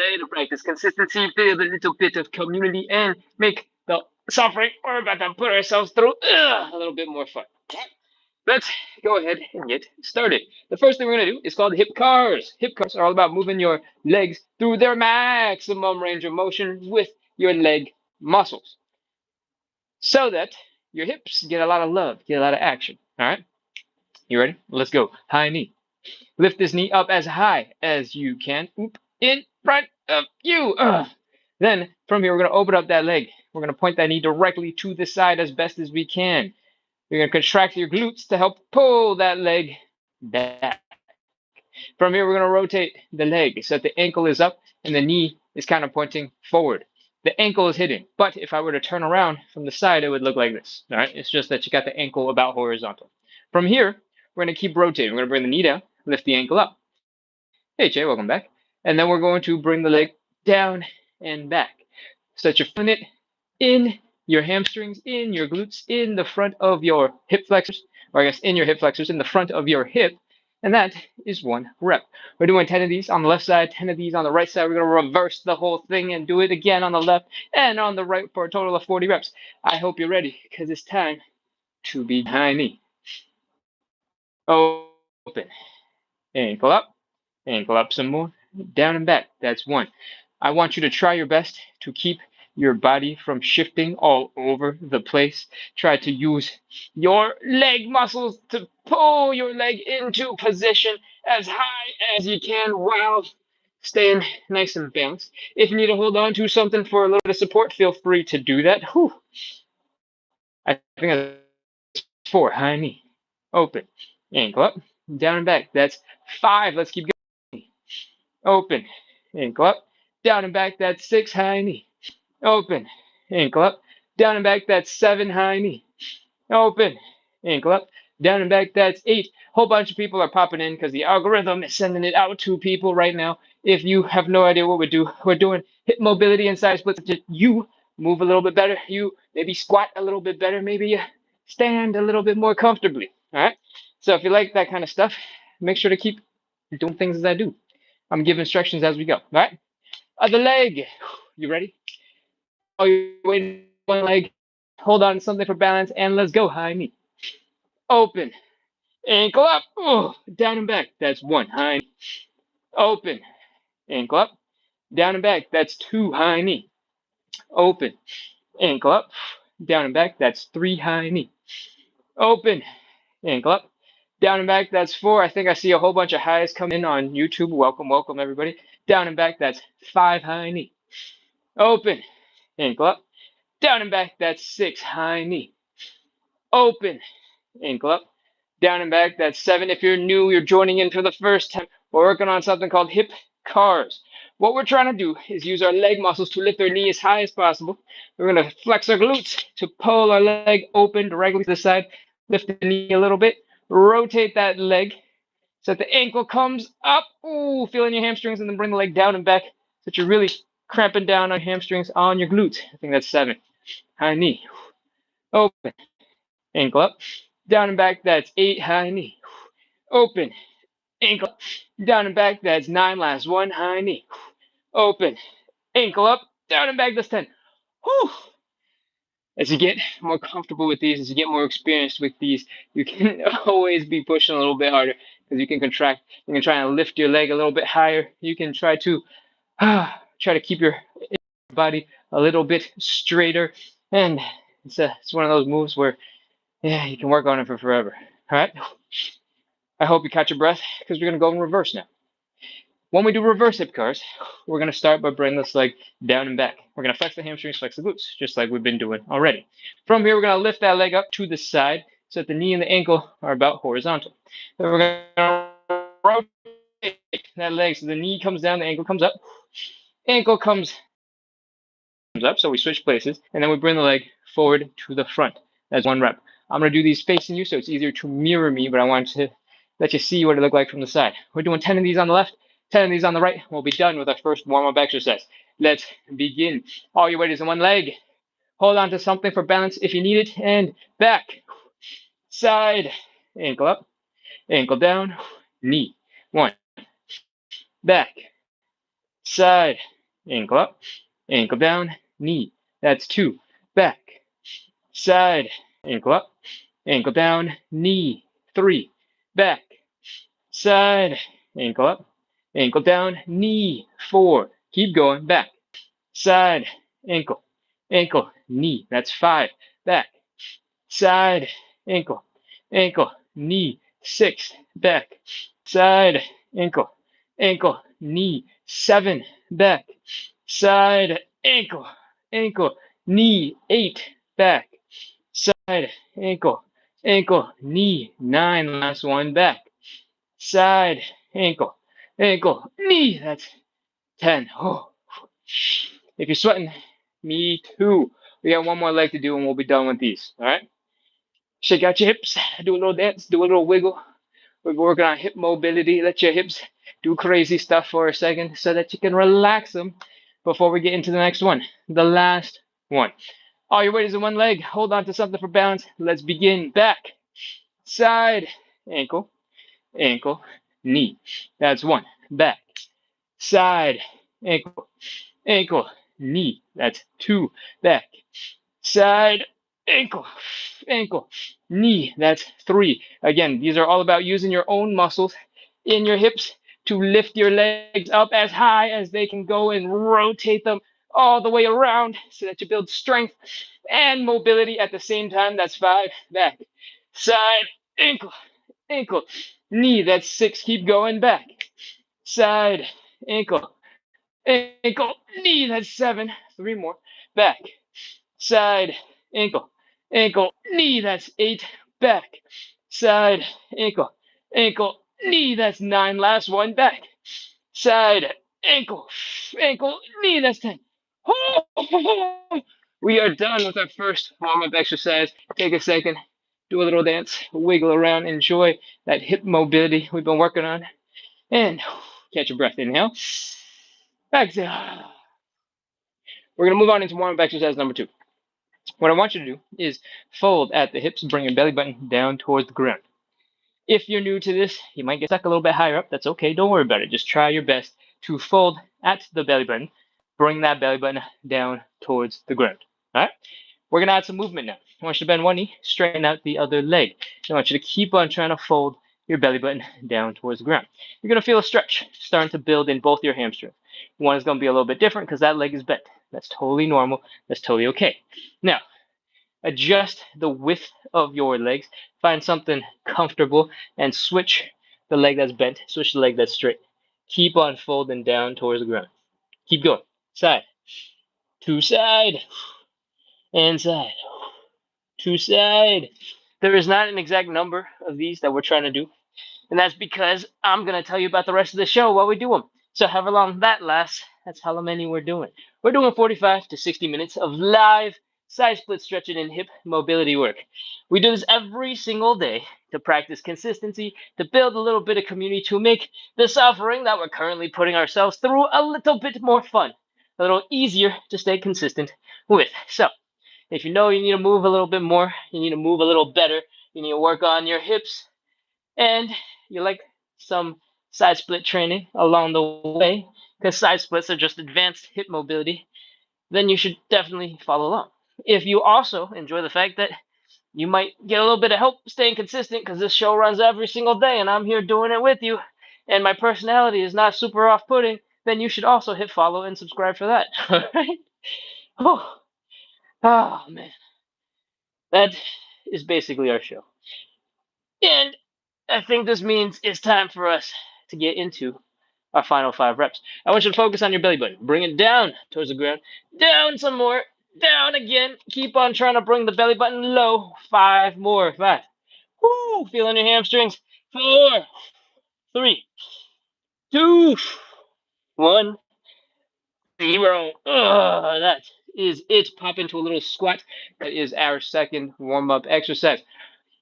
way to practice consistency, build a little bit of community, and make the suffering we're about to put ourselves through a little bit more fun. Let's go ahead and get started. The first thing we're going to do is called hip cars. Hip cars are all about moving your legs through their maximum range of motion with your leg muscles so that your hips get a lot of love, get a lot of action. All right? You ready? Let's go. High knee. Lift this knee up as high as you can. Oop, in front of you. Then from here, we're going to open up that leg. We're going to point that knee directly to the side as best as we can. You're going to contract your glutes to help pull that leg back. From here, we're going to rotate the leg so that the ankle is up and the knee is kind of pointing forward. The ankle is hidden, but if I were to turn around from the side, it would look like this. All right, it's just that you got the ankle about horizontal. From here, we're going to keep rotating. We're going to bring the knee down, lift the ankle up. Hey, Jay, welcome back. And then we're going to bring the leg down and back so that you're feeling it in your hamstrings, in your glutes, in the front of your hip flexors, or I guess in your hip flexors, in the front of your hip. And that is 1 rep. We're doing 10 of these on the left side, 10 of these on the right side. We're going to reverse the whole thing and do it again on the left and on the right for a total of 40 reps. I hope you're ready because it's time to be high knee. Open. Ankle up some more, down and back. That's 1. I want you to try your best to keep your body from shifting all over the place. Try to use your leg muscles to pull your leg into position as high as you can while staying nice and balanced. If you need to hold on to something for a little bit of support, feel free to do that. Whew. I think that's 4. High knee. Open. Ankle up. Down and back. That's 5. Let's keep going. Open. Ankle up. Down and back. That's 6. High knee. Open, ankle up, down and back, that's 7. High knee. Open, ankle up, down and back, that's 8. Whole bunch of people are popping in because the algorithm is sending it out to people right now. If you have no idea what we do, we're doing hip mobility and side splits. You move a little bit better, you maybe squat a little bit better, maybe you stand a little bit more comfortably. All right. So if you like that kind of stuff, make sure to keep doing things as I do. I'm giving instructions as we go. All right. Other leg. You ready? Oh, you're waiting one leg. Hold on to something for balance, and let's go. High knee. Open. Ankle up. Oh, down and back. That's 1. High knee. Open. Ankle up. Down and back. That's 2. High knee. Open. Ankle up. Down and back. That's 3. High knee. Open. Ankle up. Down and back. That's 4. I think I see a whole bunch of highs come in on YouTube. Welcome, welcome, everybody. Down and back. That's 5. High knee. Open. Ankle up, down and back, that's 6. High knee. Open, ankle up, down and back, that's 7. If you're new, you're joining in for the first time, we're working on something called hip cars. What we're trying to do is use our leg muscles to lift our knee as high as possible. We're going to flex our glutes to pull our leg open directly to the side, lift the knee a little bit, rotate that leg so that the ankle comes up, ooh, feeling your hamstrings, and then bring the leg down and back so that you're really cramping down on hamstrings on your glutes. I think that's 7. High knee. Open. Ankle up. Down and back, that's 8. High knee. Open. Ankle up. Down and back, that's 9. Last 1. High knee. Open. Ankle up. Down and back, that's 10. Whew. As you get more comfortable with these, as you get more experienced with these, you can always be pushing a little bit harder because you can contract. You can try and lift your leg a little bit higher. You can try to keep your body a little bit straighter, and it's one of those moves where you can work on it for forever. All right, I hope you catch your breath because we're going to go in reverse now. When we do reverse hip cars, we're going to start by bringing this leg down and back. We're going to flex the hamstrings, flex the glutes, just like we've been doing already. From here, we're going to lift that leg up to the side so that the knee and the ankle are about horizontal. Then we're going to rotate that leg so the knee comes down, the ankle comes up. Ankle comes up, so we switch places, and then we bring the leg forward to the front. That's 1 rep. I'm going to do these facing you, so it's easier to mirror me, but I want to let you see what it looked like from the side. We're doing 10 of these on the left, 10 of these on the right. We'll be done with our first warm-up exercise. Let's begin. All your weight is in one leg. Hold on to something for balance if you need it, and back, side, ankle up, ankle down, knee. 1, back, side, ankle up, ankle down, knee. That's 2. Back, side, ankle up, ankle down, knee. 3. Back, side, ankle up, ankle down, knee. 4. Keep going. Back, side, ankle, ankle, knee. That's 5. Back, side, ankle, ankle, knee. 6. Back, side, ankle, ankle, knee. 7. Back, side, ankle, ankle, knee. 8. Back, side, ankle, ankle, knee. 9. Last one. Back, side, ankle, ankle, knee. That's 10. Oh. If you're sweating, me too. We got one more leg to do and we'll be done with these. All right. Shake out your hips, do a little dance, do a little wiggle. We're working on hip mobility. Let your hips do crazy stuff for a second so that you can relax them before we get into the next one. The last one. All your weight is in one leg. Hold on to something for balance. Let's begin. Back, side, ankle, ankle, knee. That's 1. Back, side, ankle, ankle, knee. That's 2. Back, side, ankle, ankle, knee. That's 3. Again, these are all about using your own muscles in your hips to lift your legs up as high as they can go and rotate them all the way around so that you build strength and mobility at the same time. That's 5. Back, side, ankle, ankle, knee. That's 6. Keep going. Back, side, ankle, ankle, knee. That's 7. 3 more. Back, side, ankle, ankle, knee. That's 8. Back, side, ankle, ankle, knee. That's 9. Last one. Back, side, ankle, ankle, knee. That's 10. We are done with our first warm-up exercise. Take a second, do a little dance, wiggle around, enjoy that hip mobility we've been working on, and catch your breath. Inhale, exhale. We're going to move on into warm-up exercise number 2. What I want you to do is fold at the hips, bring your belly button down towards the ground. If you're new to this, you might get stuck a little bit higher up. That's okay. Don't worry about it. Just try your best to fold at the belly button. Bring that belly button down towards the ground. All right? We're going to add some movement now. I want you to bend one knee, straighten out the other leg. I want you to keep on trying to fold your belly button down towards the ground. You're going to feel a stretch starting to build in both your hamstrings. One is going to be a little bit different because that leg is bent. That's totally normal. That's totally okay. Now, adjust the width of your legs. Find something comfortable and switch the leg that's bent. Switch the leg that's straight. Keep on folding down towards the ground. Keep going. Side. To side. And side. To side. There is not an exact number of these that we're trying to do. And that's because I'm going to tell you about the rest of the show while we do them. So however long that lasts, that's how many we're doing. We're doing 45 to 60 minutes of live side split stretching and hip mobility work. We do this every single day to practice consistency, to build a little bit of community, to make the suffering that we're currently putting ourselves through a little bit more fun, a little easier to stay consistent with. So if you know you need to move a little bit more, you need to move a little better, you need to work on your hips, and you like some side split training along the way, because side splits are just advanced hip mobility, then you should definitely follow along. If you also enjoy the fact that you might get a little bit of help staying consistent, because this show runs every single day and I'm here doing it with you, and my personality is not super off-putting, then you should also hit follow and subscribe for that. All right? Oh man. That is basically our show. And I think this means it's time for us to get into our final 5 reps. I want you to focus on your belly button. Bring it down towards the ground. Down some more. Down again. Keep on trying to bring the belly button low. 5 more. 5. Woo! Feeling your hamstrings. 4, 3, 2, 1, 0. That is it. Pop into a little squat. That is our second warm-up exercise.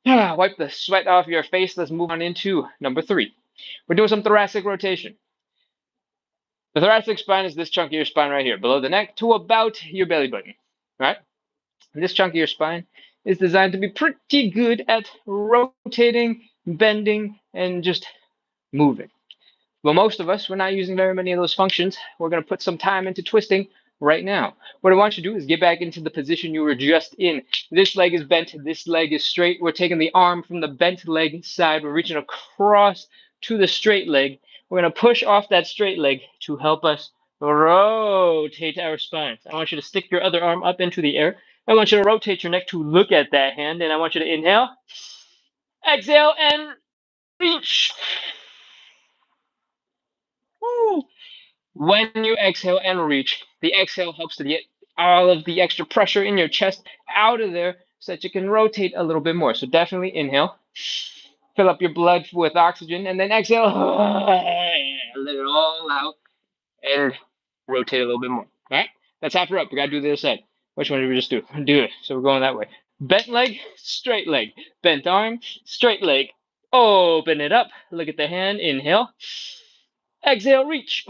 Wipe the sweat off your face. Let's move on into number 3. We're doing some thoracic rotation. The thoracic spine is this chunk of your spine right here, below the neck to about your belly button, right? This chunk of your spine is designed to be pretty good at rotating, bending, and just moving. Well, most of us, we're not using very many of those functions. We're going to put some time into twisting right now. What I want you to do is get back into the position you were just in. This leg is bent, this leg is straight. We're taking the arm from the bent leg side. We're reaching across to the straight leg. We're going to push off that straight leg to help us rotate our spines. I want you to stick your other arm up into the air. I want you to rotate your neck to look at that hand, and I want you to inhale, exhale, and reach. Woo. When you exhale and reach, the exhale helps to get all of the extra pressure in your chest out of there so that you can rotate a little bit more. So definitely inhale, fill up your blood with oxygen, and then exhale, let it all out, and rotate a little bit more. All right, that's half up. We gotta do the other side. Which one did we just do? Do it. So we're going that way. Bent leg, straight leg. Bent arm, straight leg. Open it up. Look at the hand. Inhale. Exhale, reach.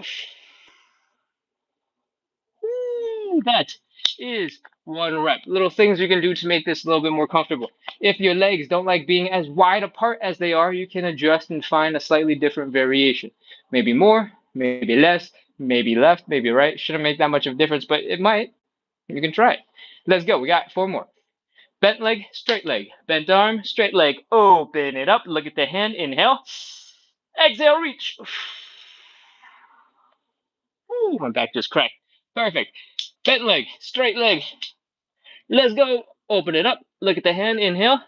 That is one rep. Little things you can do to make this a little bit more comfortable. If your legs don't like being as wide apart as they are, you can adjust and find a slightly different variation. Maybe more, maybe less, maybe left, maybe right. Shouldn't make that much of a difference, but it might. You can try it. Let's go. We got 4 more. Bent leg, straight leg. Bent arm, straight leg. Open it up. Look at the hand. Inhale. Exhale, reach. Ooh, my back just cracked. Perfect. Bent leg, straight leg. Let's go. Open it up. Look at the hand. Inhale.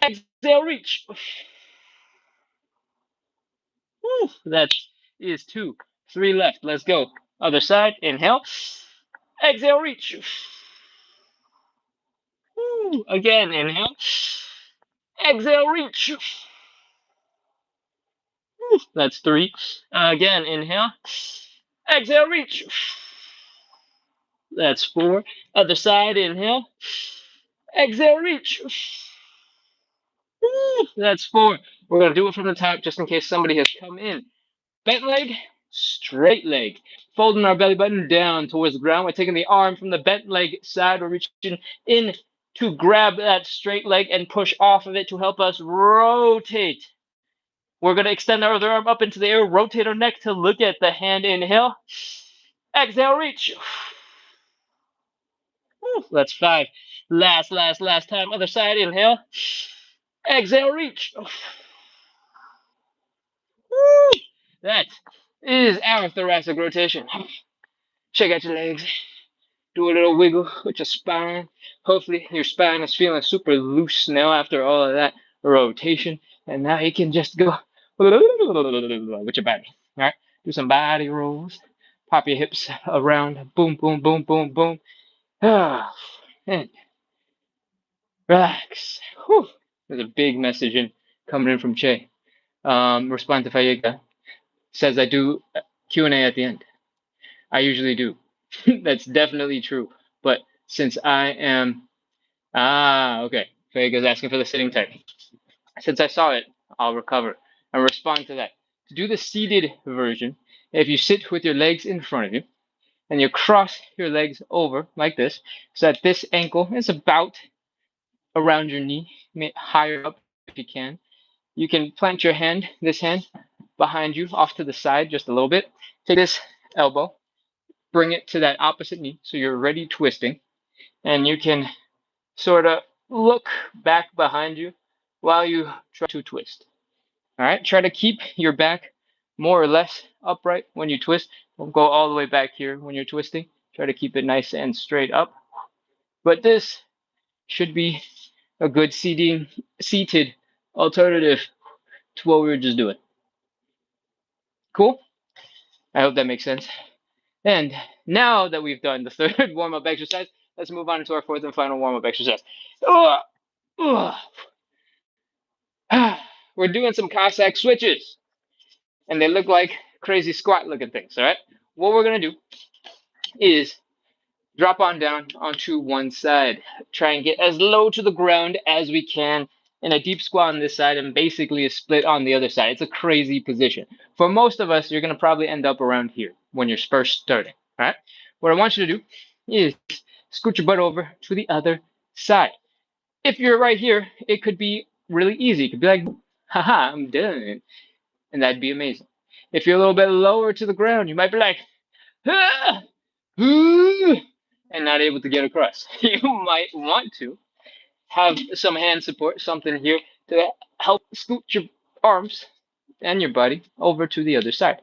Exhale, reach. Woo, that is 2. 3 left. Let's go. Other side. Inhale. Exhale, reach. Woo, again. Inhale. Exhale, reach. Woo, that's 3. Again. Inhale. Exhale, reach. That's 4. Other side. Inhale. Exhale, reach. Woo, that's 4. We're going to do it from the top just in case somebody has come in. Bent leg, straight leg. Folding our belly button down towards the ground. We're taking the arm from the bent leg side. We're reaching in to grab that straight leg and push off of it to help us rotate. We're going to extend our other arm up into the air, rotate our neck to look at the hand. Inhale. Exhale, reach. Woo, that's 5. Last time. Other side. Inhale. Exhale, reach. Woo, that is our thoracic rotation. Check out your legs. Do a little wiggle with your spine. Hopefully your spine is feeling super loose now after all of that rotation. And now you can just go with your body. All right? Do some body rolls. Pop your hips around. Boom, boom, boom, boom, boom. And relax. Whew. There's a big message coming in from Che. Respond to Fayega. Says I do Q&A at the end. I usually do. That's definitely true. But since I am okay. Fayega's asking for the sitting type. Since I saw it, I'll recover and respond to that. To do the seated version, if you sit with your legs in front of you and you cross your legs over like this, so that this ankle is about around your knee, higher up if you can. You can plant your hand, this hand, behind you off to the side just a little bit. Take this elbow, bring it to that opposite knee so you're ready twisting, and you can sort of look back behind you while you try to twist. All right, try to keep your back more or less upright when you twist. Don't go all the way back here when you're twisting. Try to keep it nice and straight up. But this should be a good seated alternative to what we were just doing. Cool? I hope that makes sense. And now that we've done the 3rd warm-up exercise, let's move on to our 4th and final warm-up exercise. We're doing some Cossack switches, and they look like crazy squat-looking things, all right? What we're going to do is drop on down onto one side. Try and get as low to the ground as we can in a deep squat on this side and basically a split on the other side. It's a crazy position. For most of us, you're going to probably end up around here when you're first starting, all right? What I want you to do is scoot your butt over to the other side. If you're right here, it could be really easy. It could be like, haha, I'm done. And that'd be amazing. If you're a little bit lower to the ground, you might be like, ah, and not able to get across. You might want to have some hand support, something here to help scoot your arms and your body over to the other side.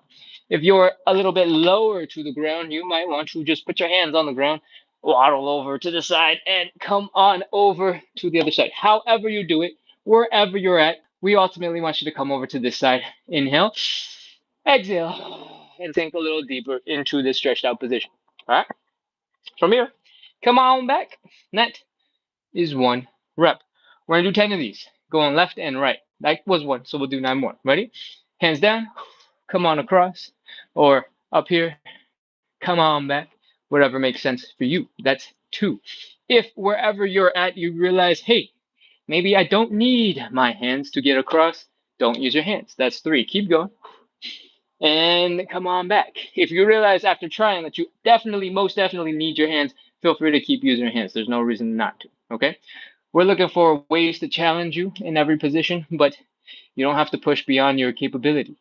If you're a little bit lower to the ground, you might want to just put your hands on the ground, waddle over to the side, and come on over to the other side. However you do it, wherever you're at, we ultimately want you to come over to this side. Inhale, exhale, and sink a little deeper into this stretched out position. All right? From here, come on back. That is 1 rep. We're gonna do 10 of these, going left and right. That was 1, so we'll do 9 more. Ready? Hands down, come on across, or up here, come on back, whatever makes sense for you. That's 2. If wherever you're at, you realize, hey, maybe I don't need my hands to get across, don't use your hands. That's 3. Keep going. And come on back. If you realize after trying that you definitely, most definitely need your hands, feel free to keep using your hands. There's no reason not to, okay? We're looking for ways to challenge you in every position, but you don't have to push beyond your capability.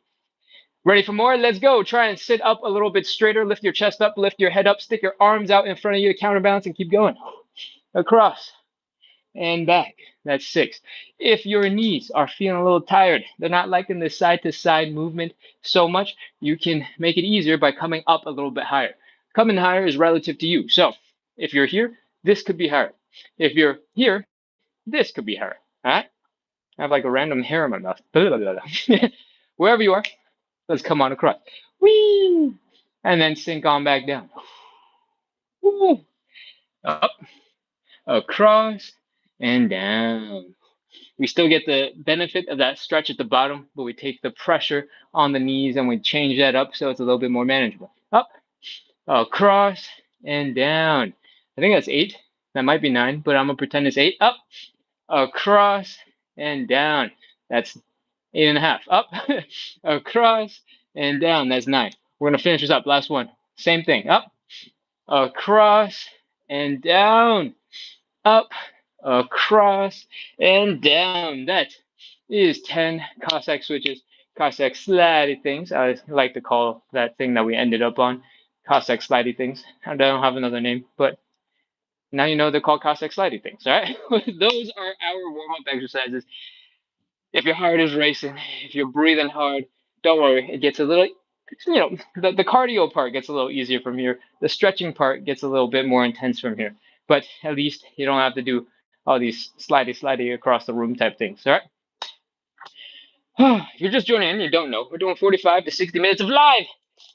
Ready for more? Let's go. Try and sit up a little bit straighter. Lift your chest up, lift your head up, stick your arms out in front of you to counterbalance and keep going. Across and back. That's 6. If your knees are feeling a little tired, they're not liking this side to side movement so much, you can make it easier by coming up a little bit higher. Coming higher is relative to you. So if you're here, this could be higher. If you're here, this could be higher. All right? I have like a random hair in my mouth. Wherever you are, let's come on across. Whee! And then sink on back down. Woo! Up, across, and down. We still get the benefit of that stretch at the bottom, but we take the pressure on the knees and we change that up so it's a little bit more manageable. Up, across, and down. I think that's 8. That might be 9, but I'm going to pretend it's 8. Up, across, and down. That's 8.5. Up, across, and down. That's 9. We're going to finish this up. Last one. Same thing. Up, across, and down. Up, across, and down. That is 10 Cossack switches, Cossack slidey things. I like to call that thing that we ended up on Cossack slidey things. I don't have another name, but now you know they're called Cossack slidey things, all right? Those are our warm-up exercises. If your heart is racing, if you're breathing hard, don't worry. It gets a little, the cardio part gets a little easier from here. The stretching part gets a little bit more intense from here. But at least you don't have to do all these slidey across the room type things, all right? If you're just joining in, you don't know, we're doing 45 to 60 minutes of live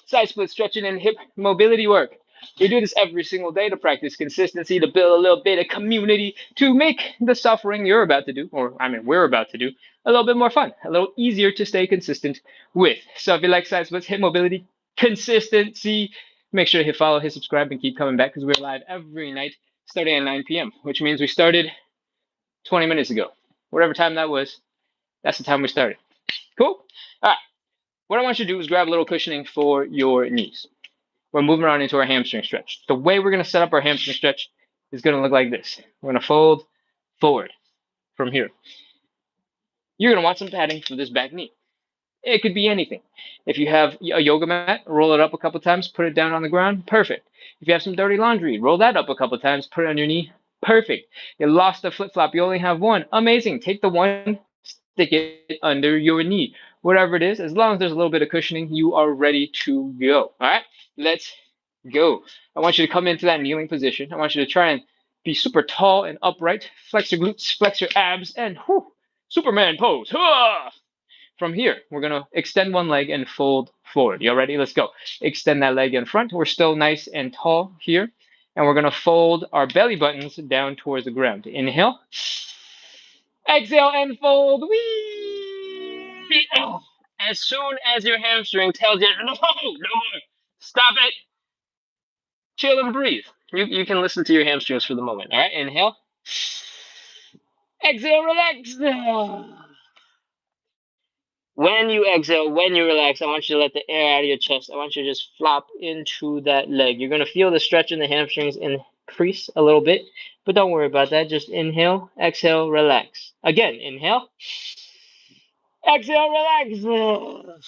side split stretching and hip mobility work. We do this every single day to practice consistency, to build a little bit of community, to make the suffering you're about to do, or I mean we're about to do, a little bit more fun, a little easier to stay consistent with. So if you like side splits, hip mobility, consistency, make sure to hit follow, hit subscribe, and keep coming back because we're live every night starting at 9 p.m., which means we started 20 minutes ago. Whatever time that was, that's the time we started. Cool? All right. What I want you to do is grab a little cushioning for your knees. We're moving on into our hamstring stretch. The way we're going to set up our hamstring stretch is going to look like this. We're going to fold forward from here. You're going to want some padding for this back knee. It could be anything. If you have a yoga mat, roll it up a couple times, put it down on the ground, perfect. If you have some dirty laundry, roll that up a couple times, put it on your knee, perfect. You lost a flip-flop, you only have one, amazing. Take the one, stick it under your knee. Whatever it is, as long as there's a little bit of cushioning, you are ready to go. All right, let's go. I want you to come into that kneeling position. I want you to try and be super tall and upright. Flex your glutes, flex your abs, and whew, Superman pose. From here, we're going to extend one leg and fold forward. You all ready? Let's go. Extend that leg in front. We're still nice and tall here. And we're going to fold our belly buttons down towards the ground. Inhale. Exhale and fold. Whee! As soon as your hamstring tells you, no more, stop it. Chill and breathe. You can listen to your hamstrings for the moment. All right, inhale. Exhale, relax. When you exhale, when you relax, I want you to let the air out of your chest. I want you to just flop into that leg. You're going to feel the stretch in the hamstrings increase a little bit, but don't worry about that. Just inhale, exhale, relax. Again, inhale, exhale, relax.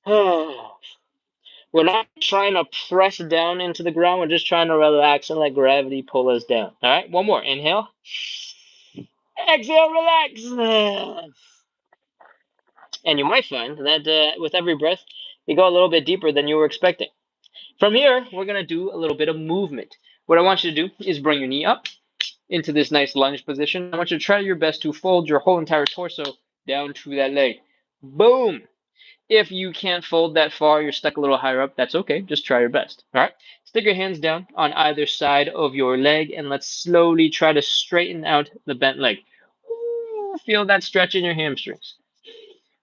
We're not trying to press down into the ground. We're just trying to relax and let gravity pull us down. All right, one more. Inhale. Exhale, relax. And you might find that with every breath, you go a little bit deeper than you were expecting. From here, we're going to do a little bit of movement. What I want you to do is bring your knee up into this nice lunge position. I want you to try your best to fold your whole entire torso down to that leg. Boom! If you can't fold that far, you're stuck a little higher up, that's okay. Just try your best. All right? Stick your hands down on either side of your leg and let's slowly try to straighten out the bent leg. Ooh, feel that stretch in your hamstrings.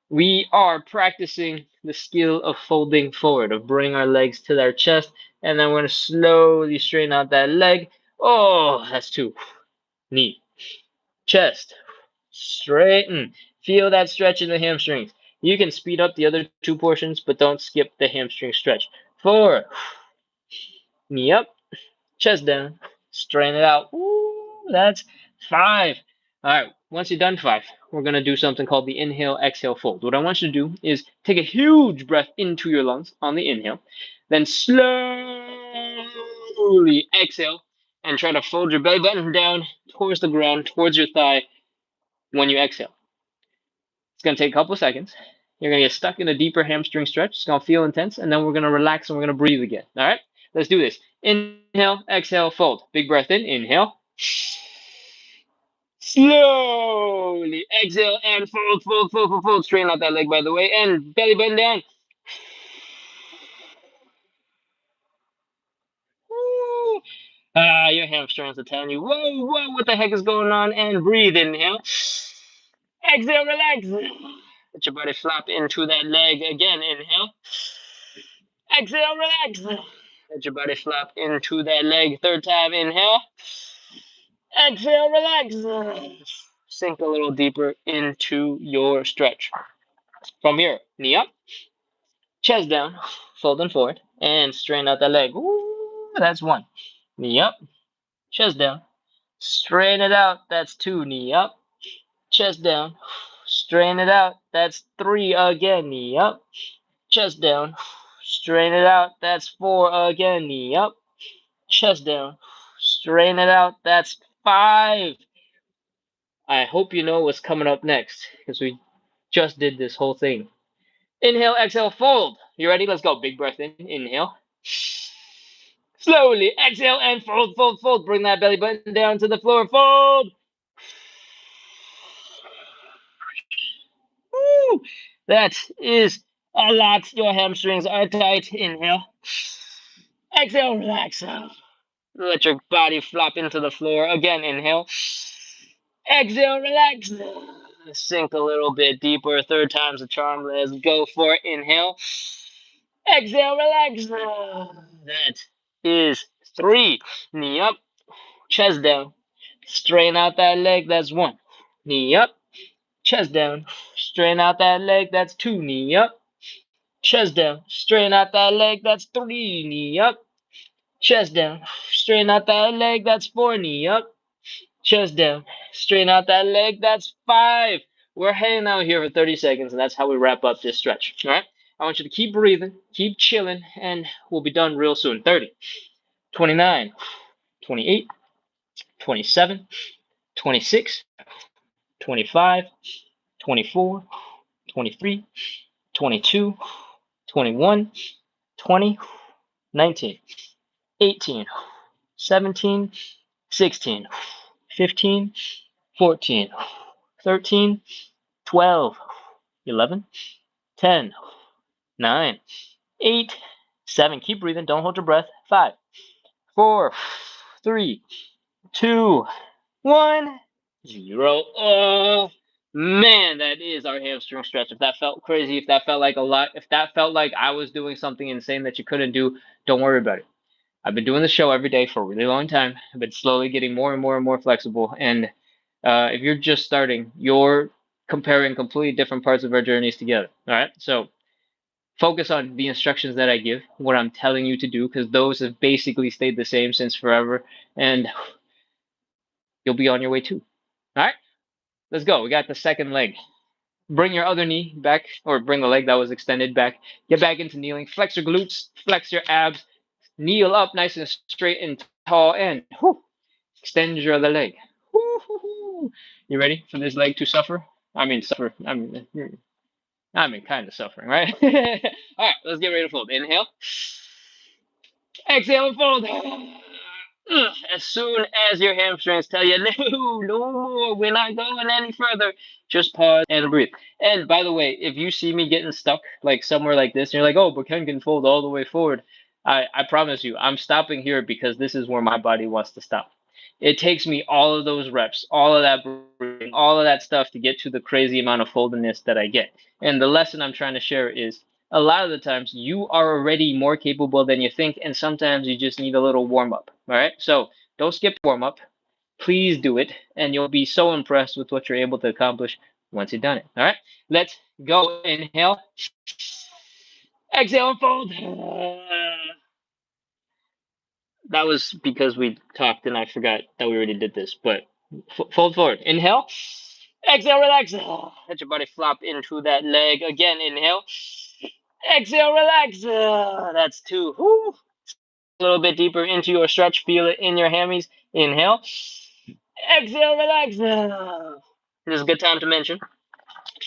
We are practicing the skill of folding forward, of bringing our legs to our chest, and then we're going to slowly straighten out that leg. Oh, that's two. Knee, chest, straighten. Feel that stretch in the hamstrings. You can speed up the other two portions, but don't skip the hamstring stretch. Four, knee up, chest down, straighten it out. Ooh, that's five. All right, once you're done five, we're going to do something called the inhale, exhale, fold. What I want you to do is take a huge breath into your lungs on the inhale, then slowly exhale and try to fold your belly button down towards the ground, towards your thigh when you exhale. It's going to take a couple of seconds. You're going to get stuck in a deeper hamstring stretch. It's going to feel intense, and then we're going to relax and we're going to breathe again. All right? Let's do this. Inhale, exhale, fold. Big breath in. Inhale. Slowly exhale and fold, fold, fold, fold, fold. Straighten out that leg, by the way, and belly button down. Woo. Your hamstrings are telling you, whoa, whoa, what the heck is going on? And breathe. Inhale. Exhale, relax. Let your body flop into that leg again. Inhale. Exhale, relax. Let your body flop into that leg. Third time, inhale. Exhale, relax. Sink a little deeper into your stretch. From here, knee up, chest down, folding forward, and straighten out that leg. Ooh, that's one. Knee up, chest down, straighten it out. That's two. Knee up, chest down, straighten it out. That's three again. Knee up, chest down, straighten it out. That's four again. Knee up, chest down, straighten it out. That's five. I hope you know what's coming up next because we just did this whole thing. Inhale, exhale, fold. You ready? Let's go. Big breath in. Inhale. Slowly exhale and fold, fold, fold. Bring that belly button down to the floor. Fold. Woo! That is a lot. Your hamstrings are tight. Inhale. Exhale, relax. Let your body flop into the floor. Again, inhale. Exhale, relax. Sink a little bit deeper. Third time's a charm. Let's go for it. Inhale. Exhale, relax. That is three. Knee up, chest down. Straighten out that leg. That's one. Knee up, chest down. Straighten out that leg. That's two. Knee up, chest down. Straighten out that leg. That's three. Knee up, chest down. Straighten out that leg. That's four. Knee up, chest down. Straighten out that leg. That's five. We're hanging out here for 30 seconds, and that's how we wrap up this stretch. All right? I want you to keep breathing, keep chilling, and we'll be done real soon. 30, 29, 28, 27, 26, 25, 24, 23, 22, 21, 20, 19, 18, 17, 16, 15, 14, 13, 12, 11, 10, 9, 8, 7. Keep breathing. Don't hold your breath. 5, 4, 3, 2, 1, 0. Oh, man, that is our hamstring stretch. If that felt crazy, if that felt like a lot, if that felt like I was doing something insane that you couldn't do, don't worry about it. I've been doing the show every day for a really long time. I've been slowly getting more and more and more flexible. And if you're just starting, you're comparing completely different parts of our journeys together. All right. So focus on the instructions that I give, what I'm telling you to do, because those have basically stayed the same since forever. And you'll be on your way too. All right. Let's go. We got the second leg. Bring your other knee back, or bring the leg that was extended back. Get back into kneeling. Flex your glutes, flex your abs. Kneel up nice and straight and tall, and whoo, extend your other leg. Woo-hoo-hoo. You ready for this leg to suffer? I mean, suffer. I mean, kind of suffering, right? All right, let's get ready to fold. Inhale. Exhale and fold. As soon as your hamstrings tell you, no, no more, we're not going any further, just pause and breathe. And by the way, if you see me getting stuck like somewhere like this, and you're like, oh, but Ken can fold all the way forward, I promise you, I'm stopping here because this is where my body wants to stop. It takes me all of those reps, all of that breathing, all of that stuff to get to the crazy amount of foldedness that I get. And the lesson I'm trying to share is a lot of the times you are already more capable than you think, and sometimes you just need a little warm up. All right, so don't skip warm up. Please do it, and you'll be so impressed with what you're able to accomplish once you've done it. All right, let's go. Inhale, exhale, and fold. That was because we talked and I forgot that we already did this, but fold forward. Inhale, exhale, relax. Let your body flop into that leg. Again, inhale. Exhale, relax. That's two. Woo. A little bit deeper into your stretch. Feel it in your hammies. Inhale. Exhale, relax. This is a good time to mention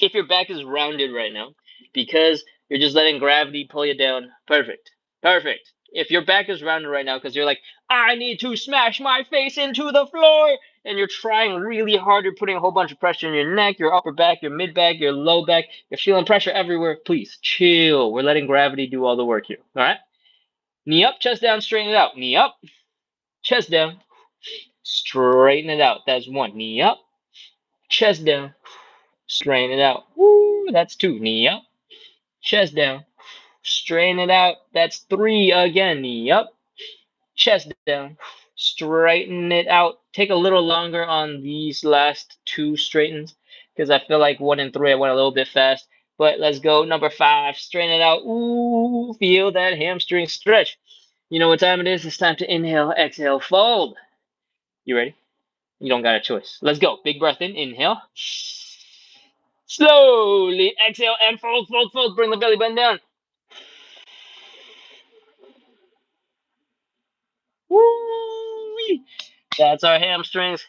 if your back is rounded right now because you're just letting gravity pull you down. Perfect. Perfect. If your back is rounded right now because you're like, I need to smash my face into the floor, and you're trying really hard, you're putting a whole bunch of pressure in your neck, your upper back, your mid back, your low back, you're feeling pressure everywhere, please chill. We're letting gravity do all the work here. All right? Knee up, chest down, straighten it out. Knee up, chest down, straighten it out. That's one. Knee up, chest down, straighten it out. Woo, that's two. Knee up, chest down, straighten it out. That's three again. Knee up, chest down, straighten it out. Take a little longer on these last two straightens because I feel like one and three I went a little bit fast. But let's go. Number five, straighten it out. Ooh, feel that hamstring stretch. You know what time it is? It's time to inhale, exhale, fold. You ready? You don't got a choice. Let's go. Big breath in. Inhale. Slowly exhale and fold, fold, fold. Bring the belly button down. Woo! That's our hamstrings.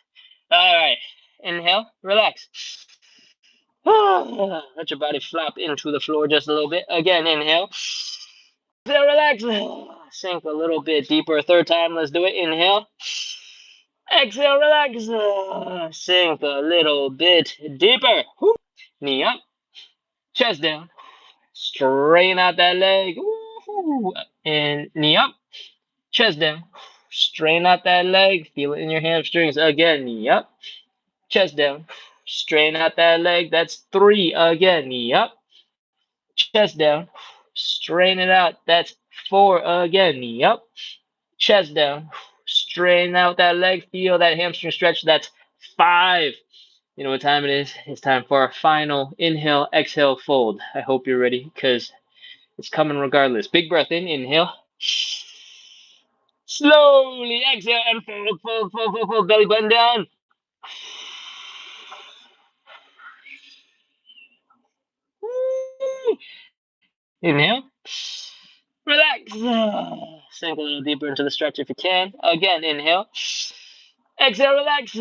All right. Inhale. Relax. Let your body flop into the floor just a little bit. Again, inhale. Exhale, relax. Sink a little bit deeper. Third time. Let's do it. Inhale. Exhale, relax. Sink a little bit deeper. Knee up. Chest down. Straighten out that leg. And knee up. Chest down. Straighten out that leg. Feel it in your hamstrings. Again, knee up. Chest down. Straighten out that leg. That's three. Again, knee up. Chest down. Straighten it out. That's four. Again, knee up. Chest down. Straighten out that leg. Feel that hamstring stretch. That's five. You know what time it is? It's time for our final inhale, exhale, fold. I hope you're ready because it's coming regardless. Big breath in, inhale. Slowly exhale and fold, fold, fold, fold, fold. Belly button down. Inhale. Relax. Sink a little deeper into the stretch if you can. Again, inhale. Exhale, relax.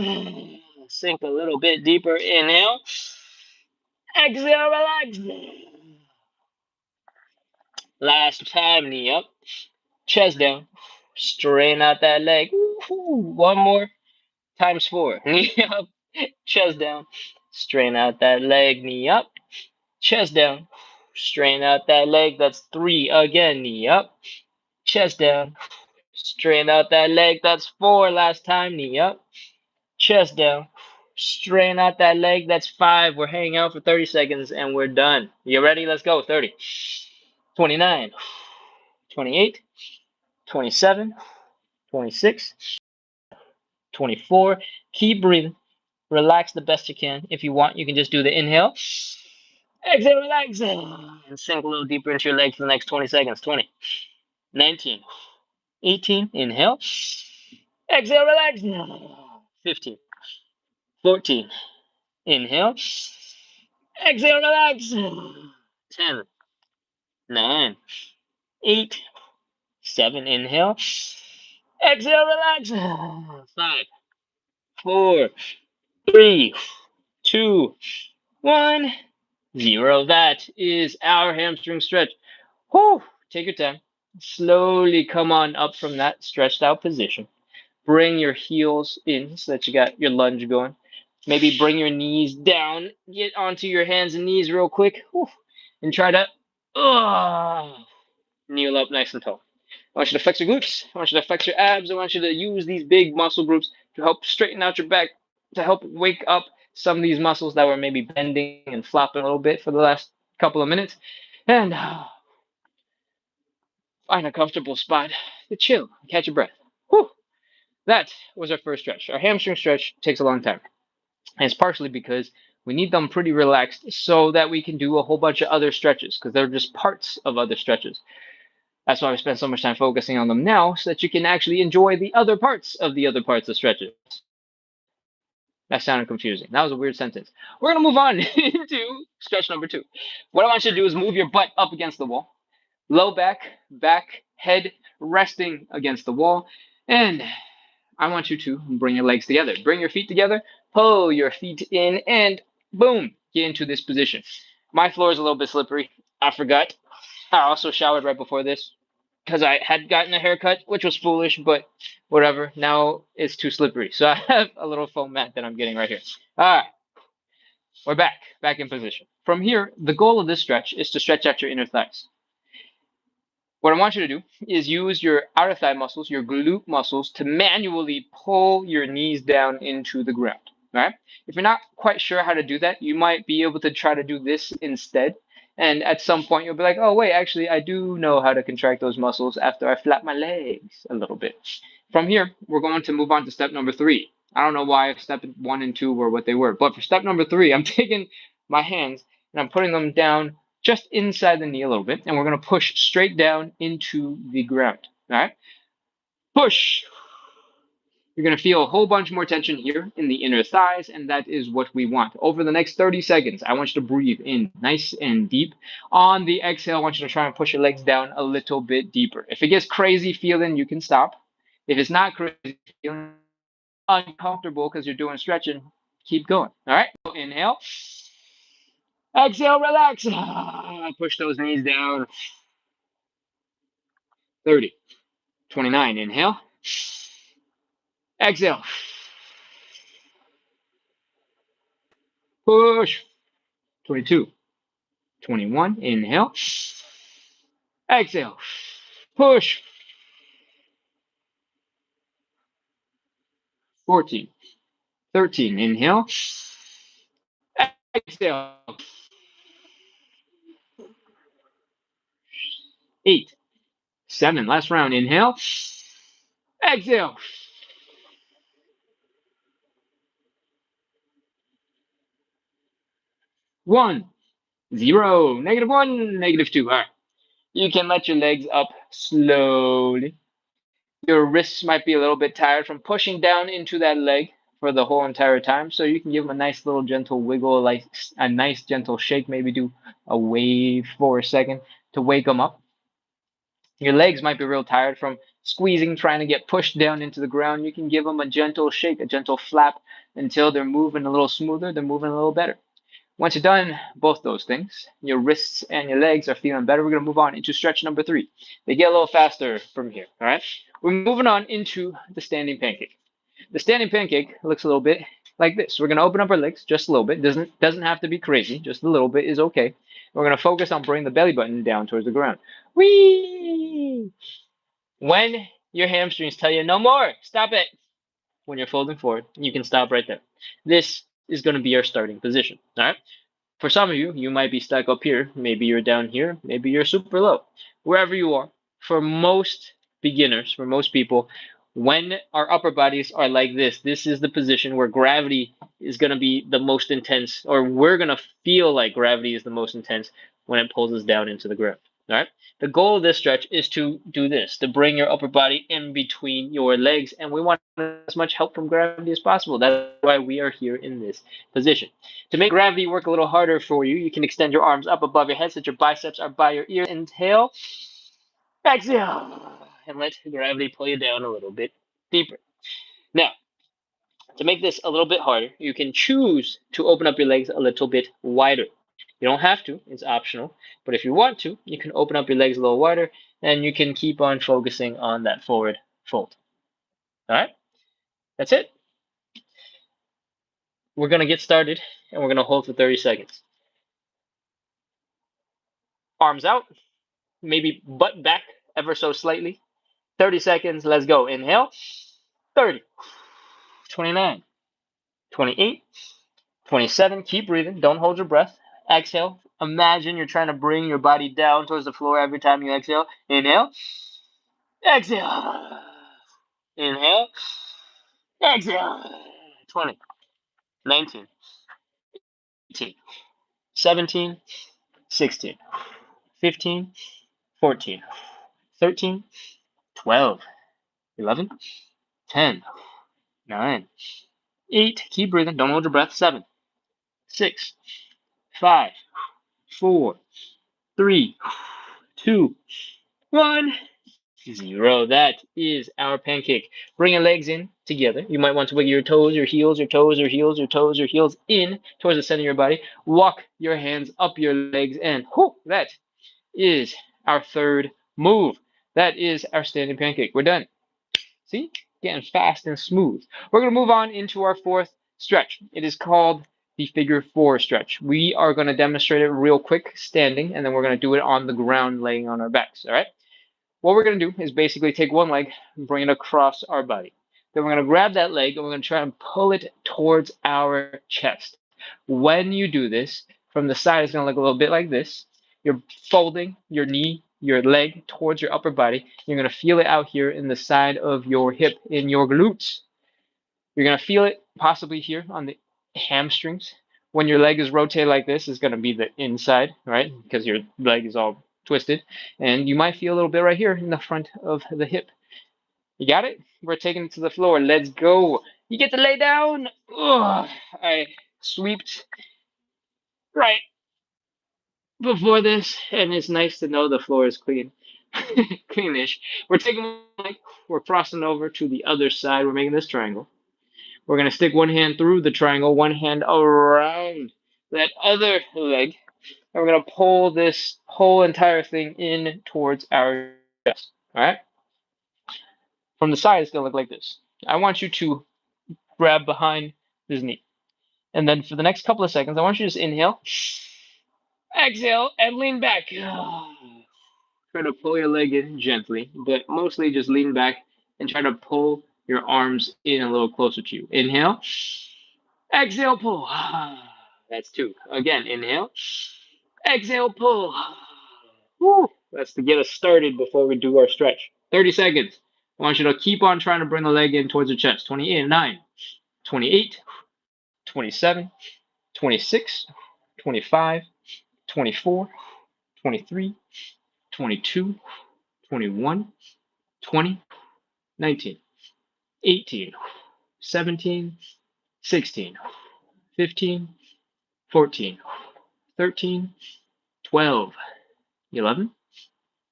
Sink a little bit deeper. Inhale. Exhale, relax. Last time, knee up. Chest down. Straighten out that leg. One more. Times four. Knee up. Chest down. Straighten out that leg. Knee up. Chest down. Straighten out that leg. That's three. Again, knee up. Chest down. Straighten out that leg. That's four. Last time, knee up. Chest down. Straighten out that leg. That's five. We're hanging out for 30 seconds and we're done. You ready? Let's go. 30, 29, 28, 27, 26, 24. Keep breathing. Relax the best you can. If you want, you can just do the inhale. Exhale, relax. And sink a little deeper into your leg for the next 20 seconds. 20, 19, 18. Inhale. Exhale, relax. 15, 14. Inhale. Exhale, relax. 10, 9, 8, 7. Inhale. Exhale, relax. 5, 4, 3, 2, 1, 0. That is our hamstring stretch. Whew. Take your time. Slowly come on up from that stretched out position. Bring your heels in so that you got your lunge going. Maybe bring your knees down. Get onto your hands and knees real quick. Whew. And try to kneel up nice and tall. I want you to flex your glutes. I want you to flex your abs. I want you to use these big muscle groups to help straighten out your back, to help wake up some of these muscles that were maybe bending and flopping a little bit for the last couple of minutes. And find a comfortable spot to chill, catch your breath. Whew. That was our first stretch. Our hamstring stretch takes a long time. And it's partially because we need them pretty relaxed so that we can do a whole bunch of other stretches because they're just parts of other stretches. That's why we spend so much time focusing on them now so that you can actually enjoy the other parts of the other parts of stretches. That sounded confusing. That was a weird sentence. We're going to move on into stretch number 2. What I want you to do is move your butt up against the wall. Low back, head resting against the wall. And I want you to bring your legs together. Bring your feet together, pull your feet in, and boom, get into this position. My floor is a little bit slippery. I forgot. I also showered right before this because I had gotten a haircut, which was foolish, but whatever. Now it's too slippery. So I have a little foam mat that I'm getting right here. All right, we're back in position. From here, the goal of this stretch is to stretch out your inner thighs. What I want you to do is use your outer thigh muscles, your glute muscles, to manually pull your knees down into the ground. All right? If you're not quite sure how to do that, you might be able to try to do this instead. And at some point, you'll be like, oh, wait, actually, I do know how to contract those muscles after I flap my legs a little bit. From here, we're going to move on to step number 3. I don't know why step 1 and 2 were what they were, but for step number 3, I'm taking my hands and I'm putting them down just inside the knee a little bit, and we're going to push straight down into the ground. All right? Push. You're going to feel a whole bunch more tension here in the inner thighs, and that is what we want. Over the next 30 seconds, I want you to breathe in nice and deep. On the exhale, I want you to try and push your legs down a little bit deeper. If it gets crazy feeling, you can stop. If it's not crazy feeling, uncomfortable because you're doing stretching, keep going. All right? Inhale. Exhale, relax. Push those knees down. 30. 29. Inhale. Exhale. Push. 22. 21. Inhale. Exhale. Push. 14. 13. Inhale. Exhale. 8. 7. Last round. Inhale. Exhale. 1. 0. -1. -2. All right. You can let your legs up slowly. Your wrists might be a little bit tired from pushing down into that leg for the whole entire time. So you can give them a nice little gentle wiggle, like a nice gentle shake, maybe do a wave for a second to wake them up. Your legs might be real tired from squeezing, trying to get pushed down into the ground. You can give them a gentle shake, a gentle flap until they're moving a little smoother, they're moving a little better. Once you're done both those things, your wrists and your legs are feeling better, we're going to move on into stretch number 3. They get a little faster from here, all right? We're moving on into the standing pancake. The standing pancake looks a little bit like this. We're going to open up our legs just a little bit. Doesn't have to be crazy. Just a little bit is okay. We're going to focus on bringing the belly button down towards the ground. Whee! When your hamstrings tell you no more, stop it. When you're folding forward, you can stop right there. This is going to be your starting position, all right? For some of you, you might be stuck up here. Maybe you're down here. Maybe you're super low. Wherever you are, for most beginners, for most people, when our upper bodies are like this is the position where gravity is going to be the most intense, or we're going to feel like gravity is the most intense when it pulls us down into the ground. All right. The goal of this stretch is to do this, to bring your upper body in between your legs, and we want as much help from gravity as possible. That's why we are here in this position. To make gravity work a little harder for you, you can extend your arms up above your head so that your biceps are by your ears. Inhale, exhale, and let gravity pull you down a little bit deeper. Now, to make this a little bit harder, you can choose to open up your legs a little bit wider. You don't have to, it's optional. But if you want to, you can open up your legs a little wider and you can keep on focusing on that forward fold. All right, that's it. We're going to get started and we're going to hold for 30 seconds. Arms out, maybe butt back ever so slightly. 30 seconds, let's go. Inhale, 30, 29, 28, 27. Keep breathing. Don't hold your breath. Exhale. Imagine you're trying to bring your body down towards the floor every time you exhale. Inhale. Exhale. Inhale. Exhale. 20, 19, 18, 17, 16, 15, 14, 13, 12, 11, 10, 9, 8. Keep breathing. Don't hold your breath. 7, 6, 5, 4, 3, 2, 1. 0. That is our pancake. Bring your legs in together. You might want to wiggle your toes, your heels, your toes, your heels, your toes, your heels in towards the center of your body. Walk your hands up your legs, and whoo, that is our third move. That is our standing pancake. We're done. See? Getting fast and smooth. We're going to move on into our fourth stretch. It is called the figure four stretch. We are going to demonstrate it real quick standing, and then we're going to do it on the ground laying on our backs. All right? What we're going to do is basically take one leg and bring it across our body. Then we're going to grab that leg and we're going to try and pull it towards our chest. When you do this, from the side, it's going to look a little bit like this. You're folding your knee, your leg towards your upper body. You're going to feel it out here in the side of your hip, in your glutes. You're going to feel it possibly here on the hamstrings. When your leg is rotated like this, it's going to be the inside, right? Because your leg is all twisted. And you might feel a little bit right here in the front of the hip. You got it? We're taking it to the floor. Let's go. You get to lay down. Ugh. I sweeped right before this, and it's nice to know the floor is clean. Cleanish. We're taking one leg. We're crossing over to the other side. We're making this triangle. We're going to stick one hand through the triangle, one hand around that other leg, and we're going to pull this whole entire thing in towards our chest. All right? From the side, it's going to look like this. I want you to grab behind this knee. And then for the next couple of seconds, I want you to just inhale, exhale, and lean back. Try to pull your leg in gently, but mostly just lean back and try to pull your arms in a little closer to you. Inhale, exhale, pull. That's two. Again, inhale, exhale, pull. Woo. That's to get us started before we do our stretch. 30 seconds. I want you to keep on trying to bring the leg in towards the chest. 28, 9, 28, 27, 26, 25, 24, 23, 22, 21, 20, 19, 18, 17, 16, 15, 14, 13, 12, 11,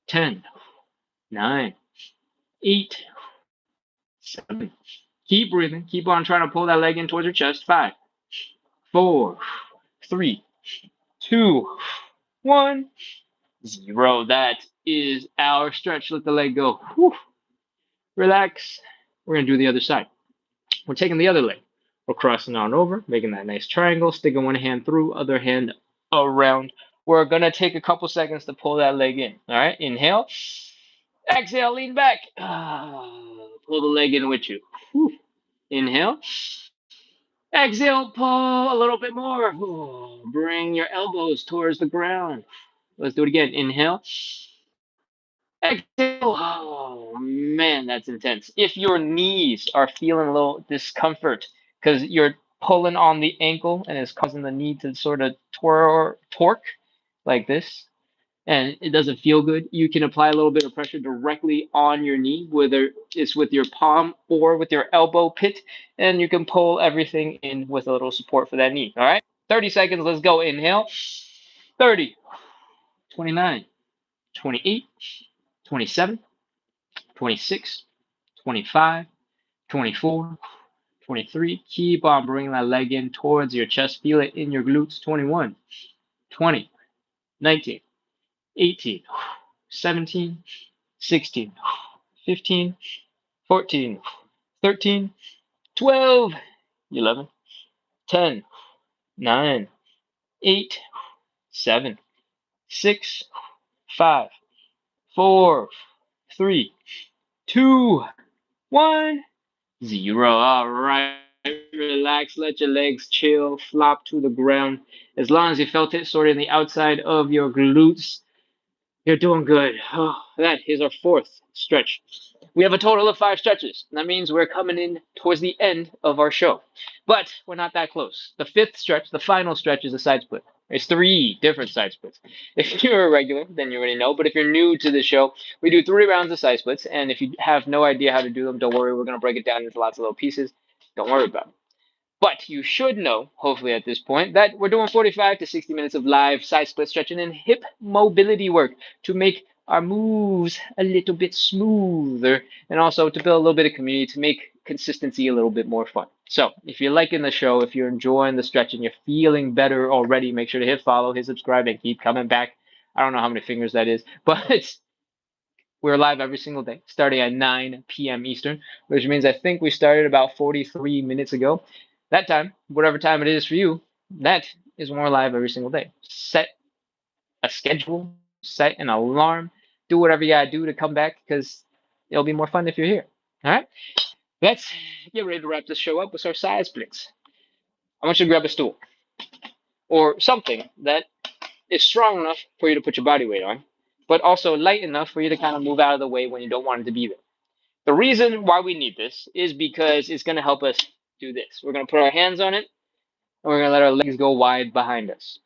10, 9, 8, 7. Keep breathing. Keep on trying to pull that leg in towards your chest. 5, 4, 3, 2, 1, 0. That is our stretch. Let the leg go. Whew. Relax. We're going to do the other side. We're taking the other leg. We're crossing on over, making that nice triangle, sticking one hand through, other hand around. We're going to take a couple seconds to pull that leg in. All right, inhale. Exhale, lean back. Pull the leg in with you. Whew. Inhale. Exhale, pull a little bit more. Bring your elbows towards the ground. Let's do it again. Inhale. Exhale. Oh, man, that's intense. If your knees are feeling a little discomfort because you're pulling on the ankle and it's causing the knee to sort of torque like this, and it doesn't feel good, you can apply a little bit of pressure directly on your knee, whether it's with your palm or with your elbow pit, and you can pull everything in with a little support for that knee. All right, 30 seconds. Let's go. Inhale. 30, 29, 28, 27, 26, 25, 24, 23. Keep on bringing that leg in towards your chest. Feel it in your glutes. 21, 20, 19, 18, 17, 16, 15, 14, 13, 12, 11, 10, 9, 8, 7, 6, 5, 4, 3, 2, 1, 0. All right, relax. Let your legs chill, flop to the ground. As long as you felt it sort of in the outside of your glutes, you're doing good. Oh, that is our fourth stretch. We have a total of 5 stretches. That means we're coming in towards the end of our show. But we're not that close. The fifth stretch, the final stretch, is a side split. There's 3 different side splits. If you're a regular, then you already know. But if you're new to the show, we do 3 rounds of side splits. And if you have no idea how to do them, don't worry. We're going to break it down into lots of little pieces. Don't worry about it. But you should know, hopefully at this point, that we're doing 45 to 60 minutes of live side split stretching and hip mobility work to make our moves a little bit smoother and also to build a little bit of community to make consistency a little bit more fun. So if you're liking the show, if you're enjoying the stretching, you're feeling better already, make sure to hit follow, hit subscribe, and keep coming back. I don't know how many fingers that is, but we're live every single day, starting at 9 p.m. Eastern, which means I think we started about 43 minutes ago. That time, whatever time it is for you, that is when we're live every single day. Set a schedule, set an alarm, do whatever you gotta do to come back because it'll be more fun if you're here. All right? Let's get ready to wrap this show up with our side splits. I want you to grab a stool or something that is strong enough for you to put your body weight on, but also light enough for you to kind of move out of the way when you don't want it to be there. The reason why we need this is because it's going to help us do this. We're going to put our hands on it, and we're going to let our legs go wide behind us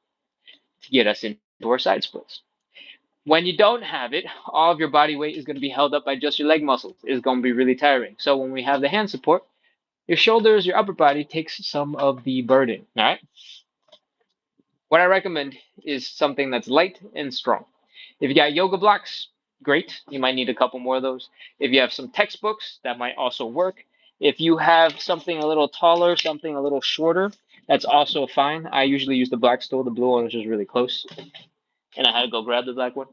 to get us into our side splits. When you don't have it, all of your body weight is going to be held up by just your leg muscles. It's going to be really tiring. So when we have the hand support, your shoulders, your upper body takes some of the burden. All right. What I recommend is something that's light and strong. If you got yoga blocks, great. You might need a couple more of those. If you have some textbooks, that might also work. If you have something a little taller, something a little shorter, that's also fine. I usually use the black stool. The blue one was just really close, and I had to go grab the black one.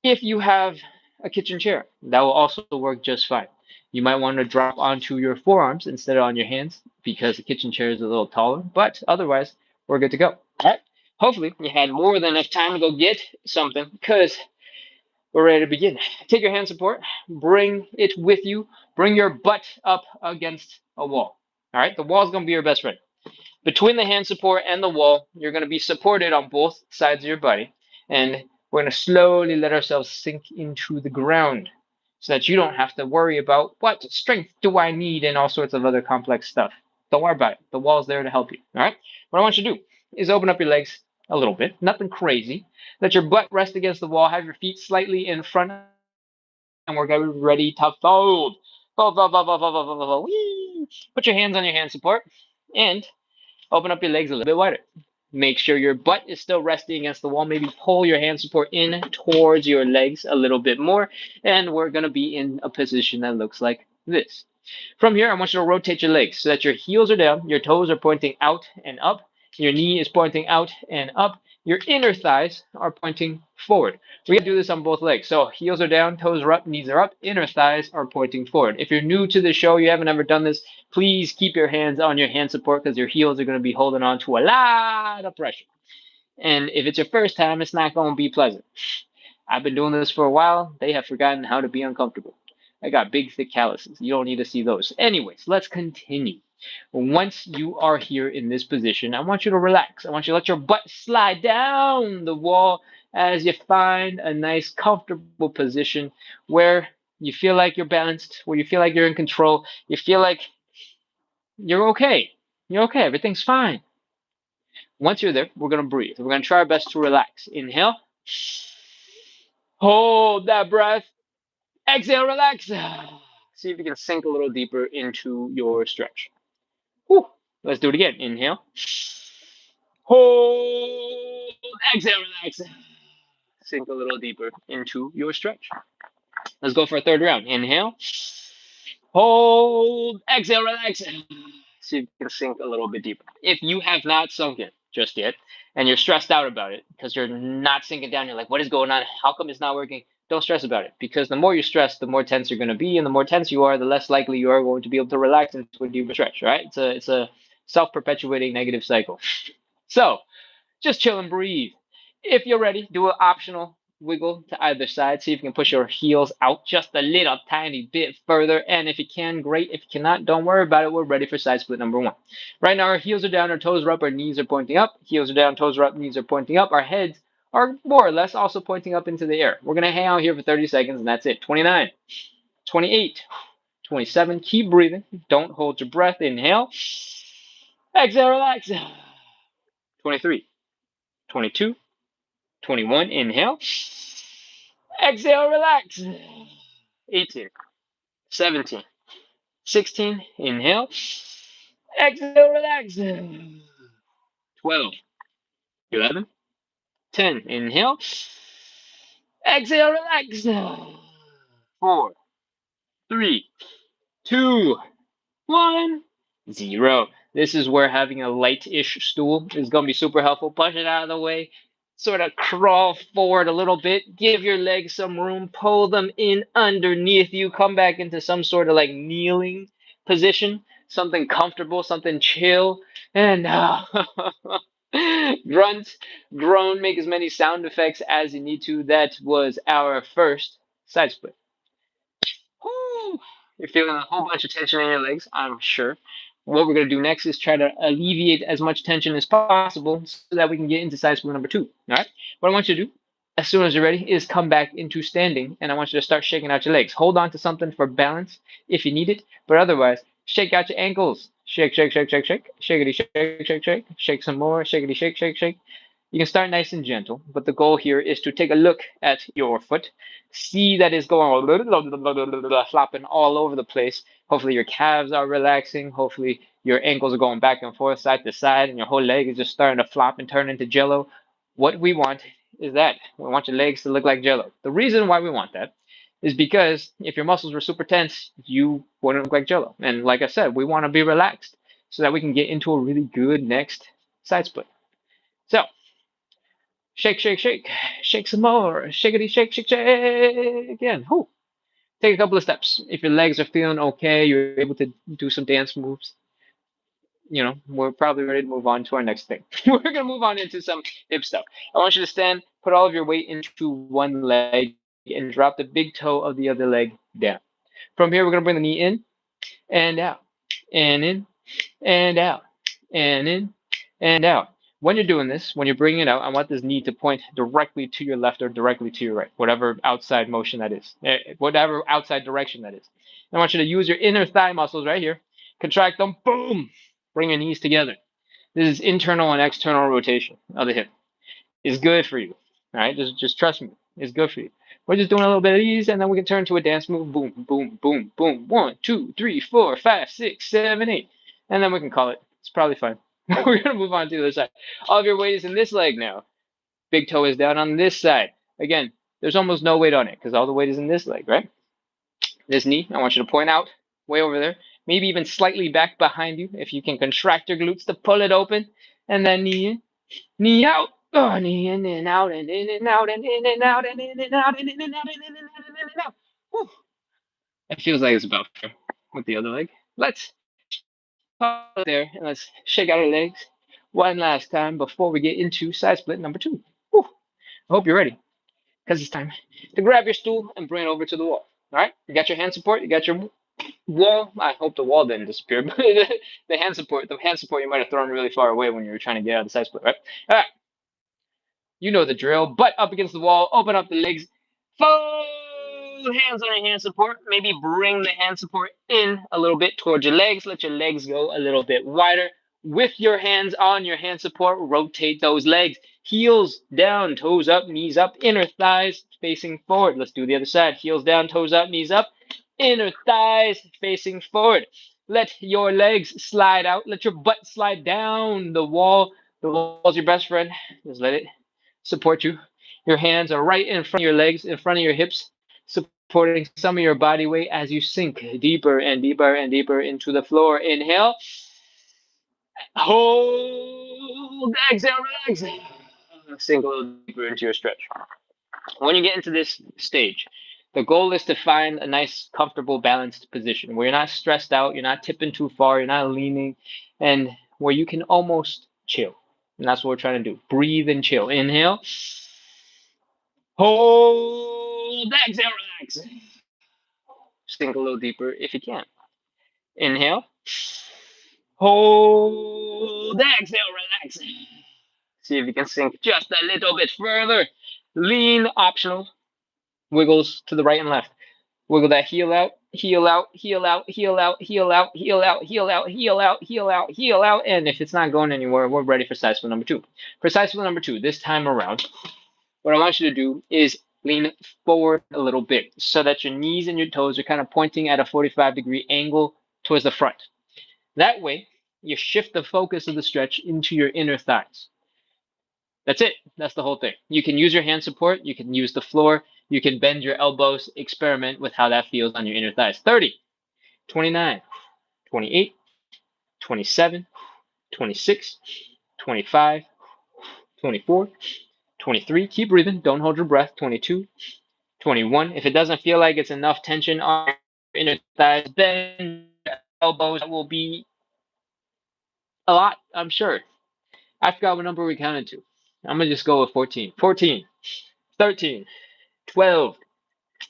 If you have a kitchen chair, that will also work just fine. You might want to drop onto your forearms instead of on your hands because the kitchen chair is a little taller, but otherwise, we're good to go. All right. Hopefully, you had more than enough time to go get something because we're ready to begin. Take your hand support, bring it with you, bring your butt up against a wall. All right. The wall is going to be your best friend. Between the hand support and the wall, you're going to be supported on both sides of your body. And we're going to slowly let ourselves sink into the ground so that you don't have to worry about what strength do I need and all sorts of other complex stuff. Don't worry about it. The wall's there to help you. All right? What I want you to do is open up your legs a little bit, nothing crazy. Let your butt rest against the wall. Have your feet slightly in front of you, and we're going to be ready to fold. Fold, fold, fold, fold, fold, fold, fold, fold. Whee! Put your hands on your hand support and open up your legs a little bit wider. Make sure your butt is still resting against the wall. Maybe pull your hand support in towards your legs a little bit more. And we're going to be in a position that looks like this. From here, I want you to rotate your legs so that your heels are down, your toes are pointing out and up, your knee is pointing out and up, your inner thighs are pointing forward. We gotta do this on both legs. So heels are down, toes are up, knees are up, inner thighs are pointing forward. If you're new to the show, you haven't ever done this, please keep your hands on your hand support because your heels are going to be holding on to a lot of pressure. And if it's your first time, it's not going to be pleasant. I've been doing this for a while. They have forgotten how to be uncomfortable. I got big, thick calluses. You don't need to see those. Anyways, let's continue. Once you are here in this position, I want you to relax. I want you to let your butt slide down the wall as you find a nice, comfortable position where you feel like you're balanced, where you feel like you're in control, you feel like you're okay. You're okay. Everything's fine. Once you're there, we're going to breathe. We're going to try our best to relax. Inhale. Hold that breath. Exhale, relax. See if you can sink a little deeper into your stretch. Whew. Let's do it again. Inhale. Hold. Exhale, relax. Sink a little deeper into your stretch. Let's go for a third round. Inhale. Hold. Exhale, relax. See if you can sink a little bit deeper. If you have not sunk it just yet, and you're stressed out about it because you're not sinking down, you're like, what is going on? How come it's not working? Don't stress about it, because the more you stress, the more tense you're going to be, and the more tense you are, the less likely you are going to be able to relax into a deeper stretch. Right? It's a self-perpetuating negative cycle. So just chill and breathe. If you're ready, do an optional wiggle to either side. See if you can push your heels out just a little tiny bit further. And if you can, great. If you cannot, don't worry about it. We're ready for side split number one. Right now, our heels are down, our toes are up, our knees are pointing up. Heels are down, toes are up, knees are pointing up. Our heads are more or less also pointing up into the air. We're going to hang out here for 30 seconds, and that's it. 29, 28, 27. Keep breathing. Don't hold your breath. Inhale. Exhale, relax. 23, 22, 21, inhale. Exhale, relax. 18, 17, 16, inhale. Exhale, relax. 12, 11, 10, inhale. Exhale, relax. 4, 3, 2, 1, 0. This is where having a light-ish stool is going to be super helpful. Push it out of the way. Sort of crawl forward a little bit. Give your legs some room. Pull them in underneath you. Come back into some sort of like kneeling position. Something comfortable, something chill. And grunt, groan, make as many sound effects as you need to. That was our first side split. Whew. You're feeling a whole bunch of tension in your legs, I'm sure. What we're going to do next is try to alleviate as much tension as possible so that we can get into side split number two. All right? What I want you to do, as soon as you're ready, is come back into standing, and I want you to start shaking out your legs. Hold on to something for balance if you need it, but otherwise, shake out your ankles. Shake, shake, shake, shake, shake. Shakety, shake, shake, shake. Shake some more. Shakety, shake, shake, shake. You can start nice and gentle, but the goal here is to take a look at your foot, see that it's going flopping all over the place. Hopefully your calves are relaxing. Hopefully your ankles are going back and forth, side to side, and your whole leg is just starting to flop and turn into jello. What we want is that. We want your legs to look like jello. The reason why we want that is because if your muscles were super tense, you wouldn't look like jello. And like I said, we want to be relaxed so that we can get into a really good next side split. So shake, shake, shake. Shake some more. Shakety, shake, shake, shake. Again. Whoo. Take a couple of steps. If your legs are feeling okay, you're able to do some dance moves. We're probably ready to move on to our next thing. We're going to move on into some hip stuff. I want you to stand, put all of your weight into one leg, and drop the big toe of the other leg down. From here, we're going to bring the knee in and out, and in, and out, and in, and out. When you're doing this, when you're bringing it out, I want this knee to point directly to your left or directly to your right, whatever outside motion that is, whatever outside direction that is. I want you to use your inner thigh muscles right here, contract them, boom, bring your knees together. This is internal and external rotation of the hip. It's good for you. All right, just trust me. It's good for you. We're just doing a little bit of these, and then we can turn to a dance move. Boom, boom, boom, boom. 1, 2, 3, 4, 5, 6, 7, 8, and then we can call it. It's probably fine. We're gonna move on to the other side. All of your weight is in this leg now. Big toe is down on this side. Again, there's almost no weight on it because all the weight is in this leg, right? This knee, I want you to point out way over there, maybe even slightly back behind you if you can contract your glutes to pull it open, and then knee in, knee out. Oh, knee in and out and in and out and in and out and in and out and in and out and in and out and in and out. Whew. It feels like it's about fair with the other leg. Let's pause there and let's shake out our legs one last time before we get into side split number two. Whew. I hope you're ready because it's time to grab your stool and bring it over to the wall. All right, you got your hand support, you got your wall. I hope the wall didn't disappear, but the hand support you might have thrown really far away when you were trying to get out of the side split, right? All right, you know the drill. Butt up against the wall, open up the legs, fold hands on your hand support. Maybe bring the hand support in a little bit towards your legs. Let your legs go a little bit wider. With your hands on your hand support, rotate those legs. Heels down, toes up, knees up, inner thighs facing forward. Let's do the other side. Heels down, toes up, knees up, inner thighs facing forward. Let your legs slide out. Let your butt slide down the wall. The wall's your best friend. Just let it support you. Your hands are right in front of your legs, in front of your hips, supporting some of your body weight as you sink deeper and deeper and deeper into the floor. Inhale, hold, exhale, relax. Sink a little deeper into your stretch. When you get into this stage, the goal is to find a nice, comfortable, balanced position where you're not stressed out, you're not tipping too far, you're not leaning, and where you can almost chill. And that's what we're trying to do. Breathe and chill. Inhale, hold, exhale, relax. Sink a little deeper if you can. Inhale, hold, exhale, relax. See if you can sink just a little bit further. Lean, optional. Wiggles to the right and left. Wiggle that heel out, heel out, heel out, heel out, heel out, heel out, heel out, heel out, heel out, heel out. And if it's not going anywhere, we're ready for side split number two. For side split number two, this time around, what I want you to do is lean forward a little bit so that your knees and your toes are kind of pointing at a 45-degree angle towards the front. That way, you shift the focus of the stretch into your inner thighs. That's it. That's the whole thing. You can use your hand support. You can use the floor. You can bend your elbows. Experiment with how that feels on your inner thighs. 30, 29, 28, 27, 26, 25, 24, 23. Keep breathing. Don't hold your breath. 22, 21. If it doesn't feel like it's enough tension on your inner thighs, bend your elbows. That will be a lot, I'm sure. I forgot what number we counted to. I'm going to just go with 14. 14, 13, 12,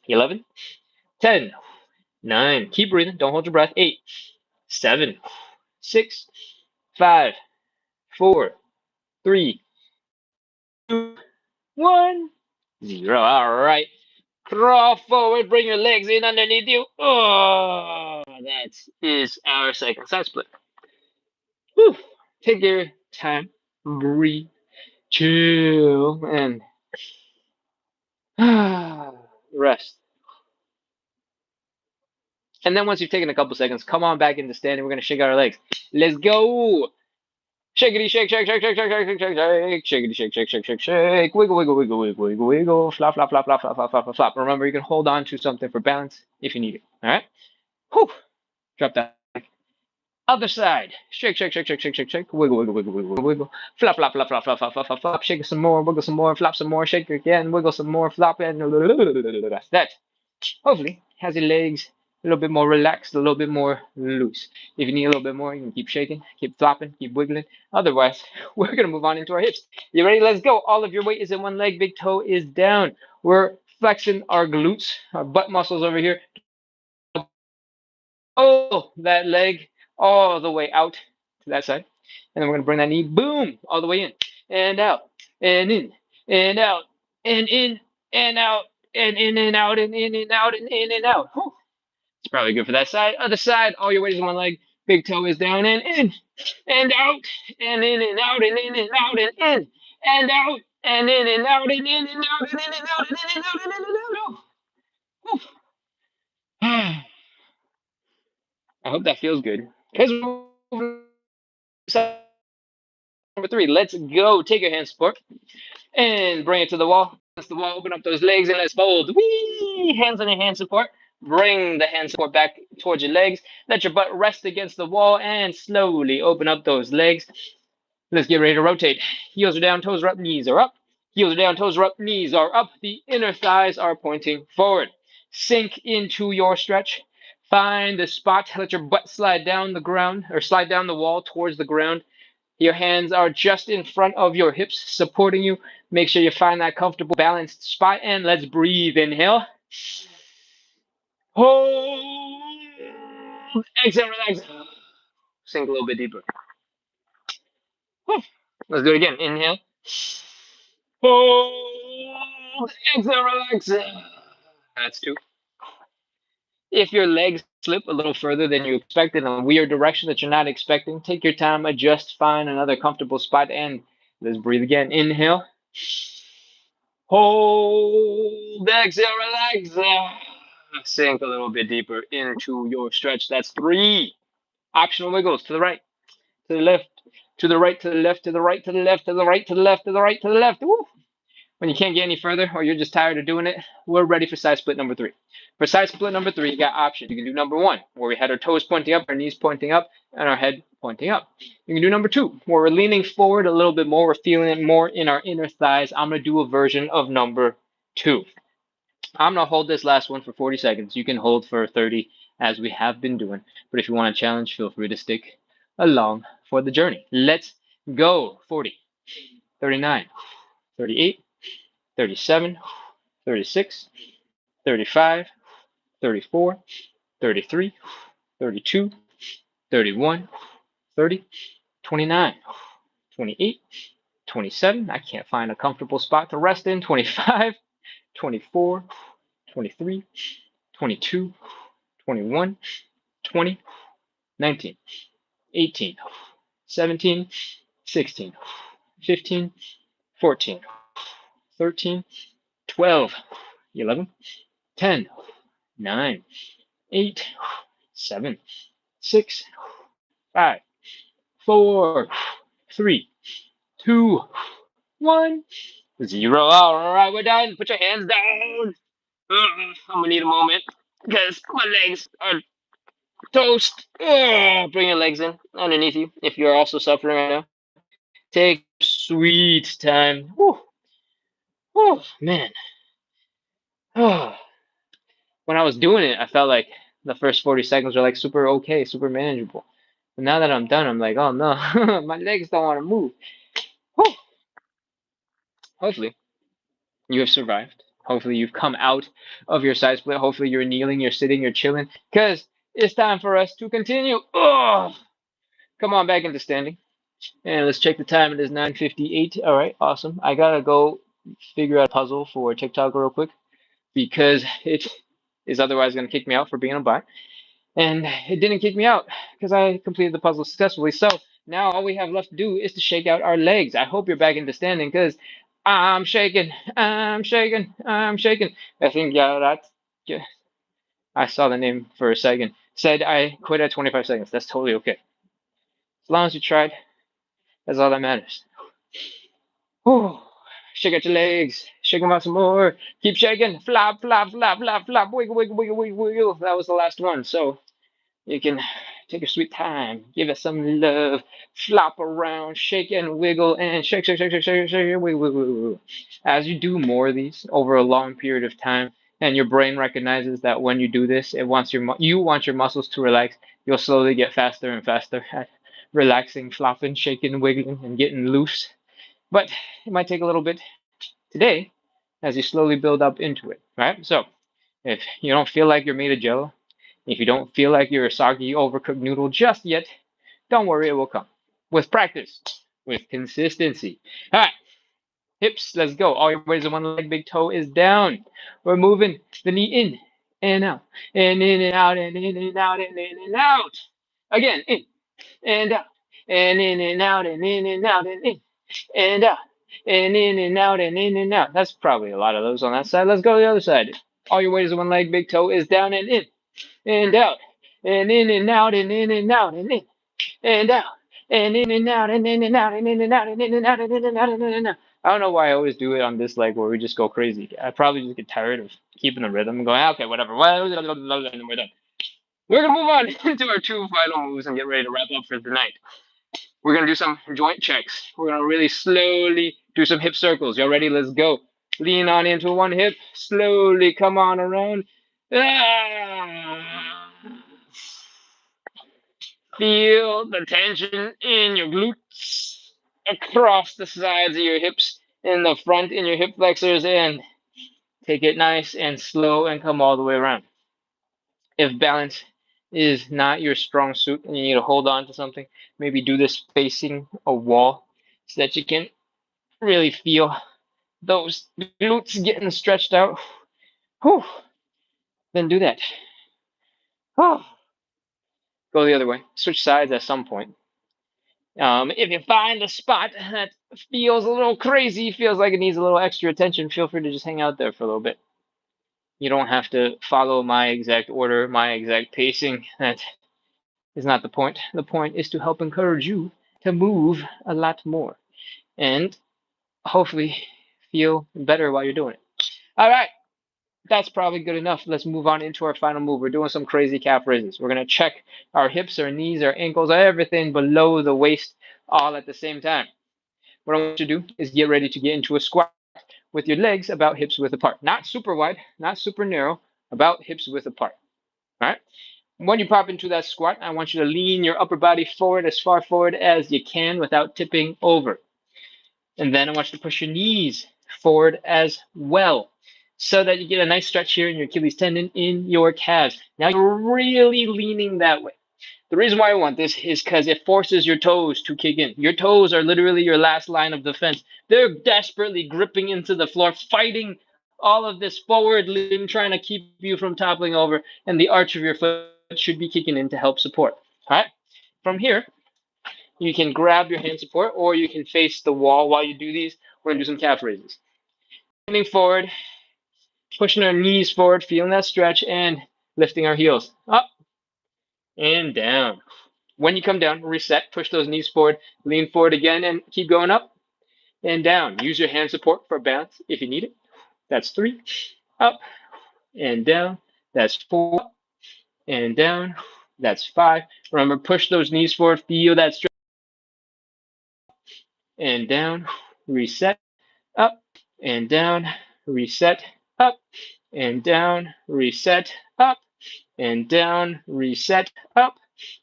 11, 10, 9. Keep breathing. Don't hold your breath. 8, 7, 6, 5, 4, 3, 2, 1, 0. All right. Crawl forward. Bring your legs in underneath you. Oh, that is our second side split. Whew. Take your time. Breathe. Chill. And rest. And then once you've taken a couple seconds, come on back into standing. We're going to shake out our legs. Let's go. Shakety shake, shake, shake, shake, shake, shake, shake, shake, shake, shakety shake, shake, shake, shake, shake, wiggle, wiggle, wiggle, wiggle, wiggle, wiggle, flop, flop, flop, flop, flop, flop, flop, flop, flop. Remember, you can hold on to something for balance if you need it. All right? Whew. Drop that. Other side. Shake, shake, shake, shake, shake, shake, shake. Wiggle, wiggle, wiggle, wiggle, wiggle. Flop, flop, flop, flop, flop, flop, flop, flop, flop. Shake it some more, wiggle some more, flop some more, shake it again, wiggle some more, flop it. That hopefully has your legs a little bit more relaxed, a little bit more loose. If you need a little bit more, you can keep shaking, keep flopping, keep wiggling. Otherwise, we're going to move on into our hips. You ready? Let's go. All of your weight is in one leg. Big toe is down. We're flexing our glutes, our butt muscles over here. Oh, that leg all the way out to that side. And then we're going to bring that knee, boom, all the way in and out and in and out and in and out and in and out and in and out and in and out. Whew. It's probably good for that side. Other side, all your weight is in one leg. Big toe is down and in and out and in and out and in and out and in and out and in and out and in and out and in and out and in and out and in and out. I hope that feels good. Because number three, let's go. Take your hand support and bring it to the wall. Against the wall, open up those legs and let's fold. Whee! Hands on your hand support. Bring the hand support back towards your legs. Let your butt rest against the wall and slowly open up those legs. Let's get ready to rotate. Heels are down, toes are up, knees are up. Heels are down, toes are up, knees are up. The inner thighs are pointing forward. Sink into your stretch. Find the spot. Let your butt slide down the ground or slide down the wall towards the ground. Your hands are just in front of your hips, supporting you. Make sure you find that comfortable, balanced spot. And let's breathe. Inhale. Hold. Exhale, relax. Sink a little bit deeper. Let's do it again. Inhale. Hold. Exhale, relax. That's two. If your legs slip a little further than you expected in a weird direction that you're not expecting, take your time, adjust, find another comfortable spot, and Let's breathe again. Inhale. Hold. Exhale. Relax. Sink a little bit deeper into your stretch. That's 3. Optional wiggles to the right, to the left, to the right, to the left, to the right, to the left, to the right, to the left, to the right, to the left. Woo. When you can't get any further or you're just tired of doing it, we're ready for side split number 3. For side split number 3, you got options. You can do number 1, where we had our toes pointing up, our knees pointing up, and our head pointing up. You can do number 2, where we're leaning forward a little bit more. We're feeling it more in our inner thighs. I'm going to do a version of number 2. I'm going to hold this last one for 40 seconds. You can hold for 30 as we have been doing. But if you want a challenge, feel free to stick along for the journey. Let's go. 40, 39, 38, 37, 36, 35, 34, 33, 32, 31, 30, 29, 28, 27. I can't find a comfortable spot to rest in. 25, 24, 23, 22, 21, 20, 19, 18, 17, 16, 15, 14, 13, 12, 11, 10, 9, 8, 7, 6, 5, 4, 3, 2, 1, 0. All right, we're done. Put your hands down. I'm gonna need a moment because my legs are toast. Bring your legs in underneath you if you're also suffering right now. Take sweet time. Whew. Oh man. Oh. When I was doing it, I felt like the first 40 seconds were like super okay, super manageable. But now that I'm done, I'm like, oh no, my legs don't want to move. Whew. Hopefully, you have survived. Hopefully, you've come out of your side split. Hopefully, you're kneeling, you're sitting, you're chilling. Because it's time for us to continue. Oh, come on back into standing. And let's check the time. It is 9:58. All right, awesome. I gotta go figure out a puzzle for TikTok real quick because it is otherwise gonna kick me out for being a bot. And it didn't kick me out because I completed the puzzle successfully. So now all we have left to do is to shake out our legs. I hope you're back into standing because I'm shaking, I'm shaking, I'm shaking. I think yeah, I saw the name for a second. Said I quit at 25 seconds. That's totally okay. As long as you tried, that's all that matters. Whew. Shake out your legs. Shake them out some more. Keep shaking. Flop, flop, flop, flop, flop. Wiggle, wiggle, wiggle, wiggle, wiggle. That was the last one. So you can take your sweet time, give it some love, flop around, shake and wiggle, and shake, shake, shake, shake, shake, shake, wiggle, wiggle, wiggle. As you do more of these over a long period of time, and your brain recognizes that when you do this, it wants you want your muscles to relax. You'll slowly get faster and faster at relaxing, flopping, shaking, wiggling, and getting loose. But it might take a little bit today as you slowly build up into it, right? So if you don't feel like you're made of jello, if you don't feel like you're a soggy, overcooked noodle just yet, don't worry, it will come. With practice, with consistency. All right, hips, let's go. All your weight is on one leg, big toe is down. We're moving the knee in and out, and in and out, and in and out, and in and out. Again, in and out, and in and out, and in and out, and in and out, and in and out, and in and out. That's probably a lot of those on that side. Let's go to the other side. All your weight is on one leg, big toe is down and in and out, and in and out, and in and out, and in and out, and in and out, and in and out, and in and out, and in and out, and in and out, and in and out. I don't know why I always do it on this leg where we just go crazy. I probably just get tired of keeping the rhythm and going, okay, whatever. And we're done. We're gonna move on to our 2 final moves and get ready to wrap up for tonight. We're gonna do some joint checks. We're gonna really slowly do some hip circles. Y'all ready? Let's go. Lean on into one hip. Slowly come on around. Ah. Feel the tension in your glutes, across the sides of your hips, in the front in your hip flexors, and take it nice and slow and come all the way around. If balance is not your strong suit and you need to hold on to something, maybe do this facing a wall so that you can really feel those glutes getting stretched out. Whew. Then do that. Oh. Go the other way. Switch sides at some point. If you find a spot that feels a little crazy, feels like it needs a little extra attention, feel free to just hang out there for a little bit. You don't have to follow my exact order, my exact pacing. That is not the point. The point is to help encourage you to move a lot more and hopefully feel better while you're doing it. All right, that's probably good enough. Let's move on into our final move. We're doing some crazy calf raises. We're going to check our hips, our knees, our ankles, everything below the waist all at the same time. What I want you to do is get ready to get into a squat with your legs about hips width apart. Not super wide, not super narrow, about hips width apart. All right? When you pop into that squat, I want you to lean your upper body forward as far forward as you can without tipping over. And then I want you to push your knees forward as well so that you get a nice stretch here in your Achilles tendon in your calves. Now you're really leaning that way. The reason why I want this is because it forces your toes to kick in. Your toes are literally your last line of defense. They're desperately gripping into the floor, fighting all of this forward lean, trying to keep you from toppling over, and the arch of your foot should be kicking in to help support. All right? From here, you can grab your hand support or you can face the wall while you do these. We're going to do some calf raises. Leaning forward, pushing our knees forward, feeling that stretch, and lifting our heels up and down. When you come down, reset, push those knees forward, lean forward again, and keep going up and down. Use your hand support for balance if you need it. That's 3. Up and down. That's 4. And down. That's 5. Remember, push those knees forward, feel that stretch. And down. Reset. Up and down. Reset. Up and down. Reset. Up and down. Reset. Up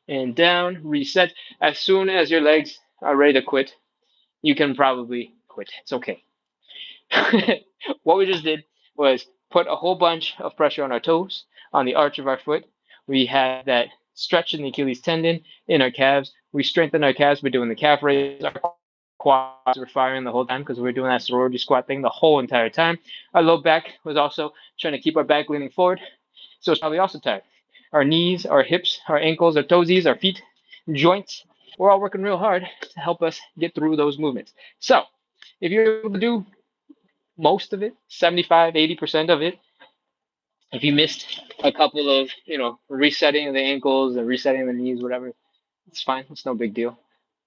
and down. Reset. As soon as your legs are ready to quit, you can probably quit. It's okay. What we just did was put a whole bunch of pressure on our toes, on the arch of our foot. We had that stretch in the Achilles tendon, in our calves. We strengthened our calves by doing the calf raises. Our quads were firing the whole time because we were doing that sorority squat thing the whole entire time. Our low back was also trying to keep our back leaning forward, so it's probably also tired. Our knees, our hips, our ankles, our toesies, our feet, joints, we're all working real hard to help us get through those movements. So if you're able to do most of it, 75, 80% of it, if you missed a couple of, resetting the ankles and resetting the knees, whatever, it's fine. It's no big deal.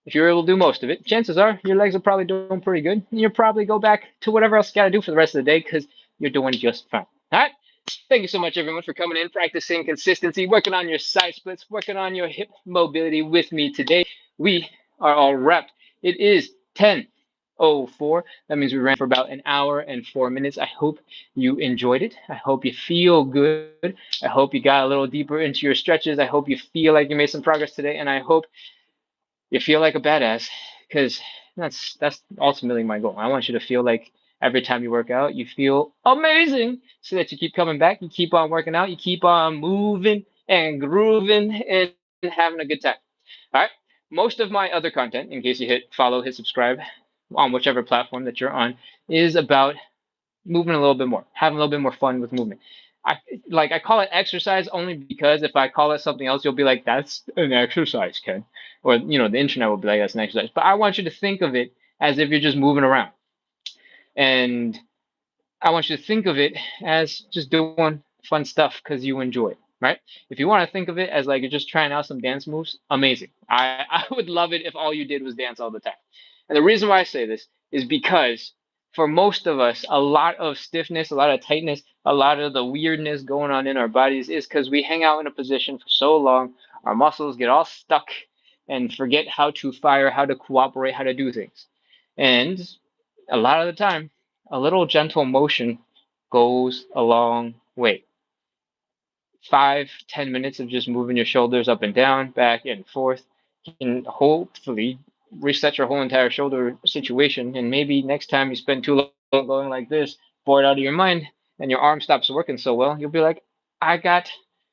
If you're able to do most of it, chances are your legs are probably doing pretty good. And you'll probably go back to whatever else you got to do for the rest of the day because you're doing just fine. All right. Thank you so much, everyone, for coming in, practicing consistency, working on your side splits, working on your hip mobility with me today. We are all wrapped. It is 10:04. That means we ran for about an hour and 4 minutes. I hope you enjoyed it. I hope you feel good. I hope you got a little deeper into your stretches. I hope you feel like you made some progress today. And I hope you feel like a badass because that's ultimately my goal. I want you to feel like every time you work out, you feel amazing so that you keep coming back, you keep on working out, you keep on moving and grooving and having a good time. All right. Most of my other content, in case you hit follow, hit subscribe on whichever platform that you're on, is about moving a little bit more, having a little bit more fun with movement. I call it exercise only because if I call it something else, you'll be like, that's an exercise, Ken. Or the internet will be like, that's an exercise. But I want you to think of it as if you're just moving around. And I want you to think of it as just doing fun stuff because you enjoy it, right? If you want to think of it as like you're just trying out some dance moves, amazing. I would love it if all you did was dance all the time. And the reason why I say this is because for most of us, a lot of stiffness, a lot of tightness, a lot of the weirdness going on in our bodies is because we hang out in a position for so long, our muscles get all stuck and forget how to fire, how to cooperate, how to do things. And a lot of the time, a little gentle motion goes a long way. 5, 10 minutes of just moving your shoulders up and down, back and forth can hopefully reset your whole entire shoulder situation. And maybe next time you spend too long going like this, bored out of your mind, and your arm stops working so well, you'll be like, I got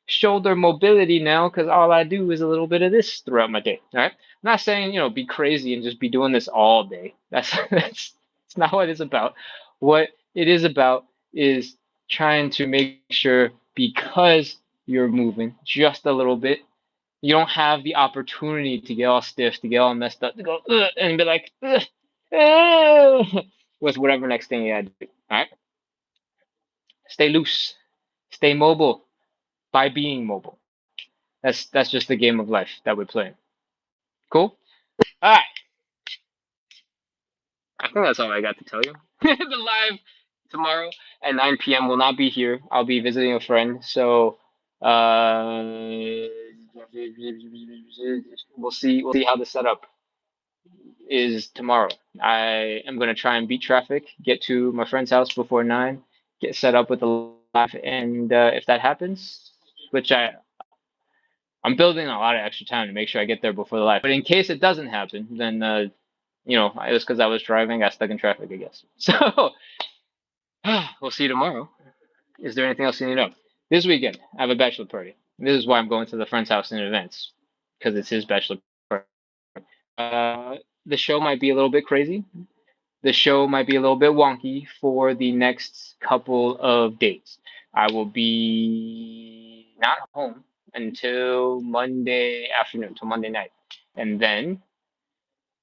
shoulder mobility now because all I do is a little bit of this throughout my day. All right. I'm not saying, be crazy and just be doing this all day. That's not what it's about. What it is about is trying to make sure because you're moving just a little bit You don't have the opportunity to get all stiff, to get all messed up, to go and be like with whatever next thing you had to do. All right, stay loose, stay mobile by being mobile. That's just the game of life that we're playing. Cool. All right, I think that's all I got to tell you. The live tomorrow at 9 p.m. will not be here. I'll be visiting a friend, so we'll see. We'll see how the setup is tomorrow. I am gonna try and beat traffic, get to my friend's house before 9, get set up with the live, and if that happens, which I'm building a lot of extra time to make sure I get there before the live. But in case it doesn't happen, then it was because I was driving, got stuck in traffic, I guess. So we'll see you tomorrow. Is there anything else you need to know? This weekend, I have a bachelor party. This is why I'm going to the friend's house in advance, because it's his bachelor party. The show might be a little bit crazy. The show might be a little bit wonky for the next couple of days. I will be not home until Monday afternoon, till Monday night. And then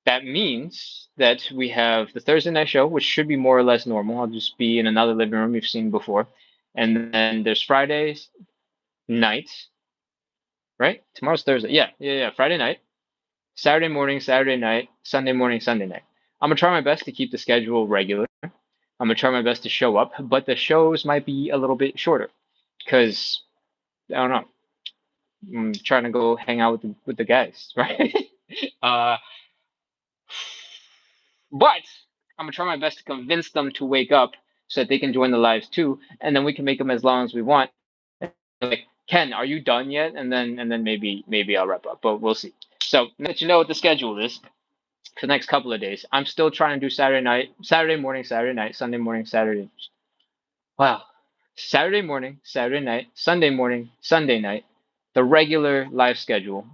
that means that we have the Thursday night show, which should be more or less normal. I'll just be in another living room you've seen before. And then there's Fridays night, right? Tomorrow's Thursday. Yeah. Friday night, Saturday morning, Saturday night, Sunday morning, Sunday night. I'm gonna try my best to keep the schedule regular. I'm gonna try my best to show up, but the shows might be a little bit shorter because I don't know. I'm trying to go hang out with the guys, right? uh, but I'm gonna try my best to convince them to wake up so that they can join the lives too, and then we can make them as long as we want. Like, Ken, are you done yet? And then maybe I'll wrap up, but we'll see. So let you know what the schedule is for the next couple of days. I'm still trying to do Saturday night, Saturday morning, Saturday night, Sunday morning, Saturday. Wow. Saturday morning, Saturday night, Sunday morning, Sunday night, the regular live schedule.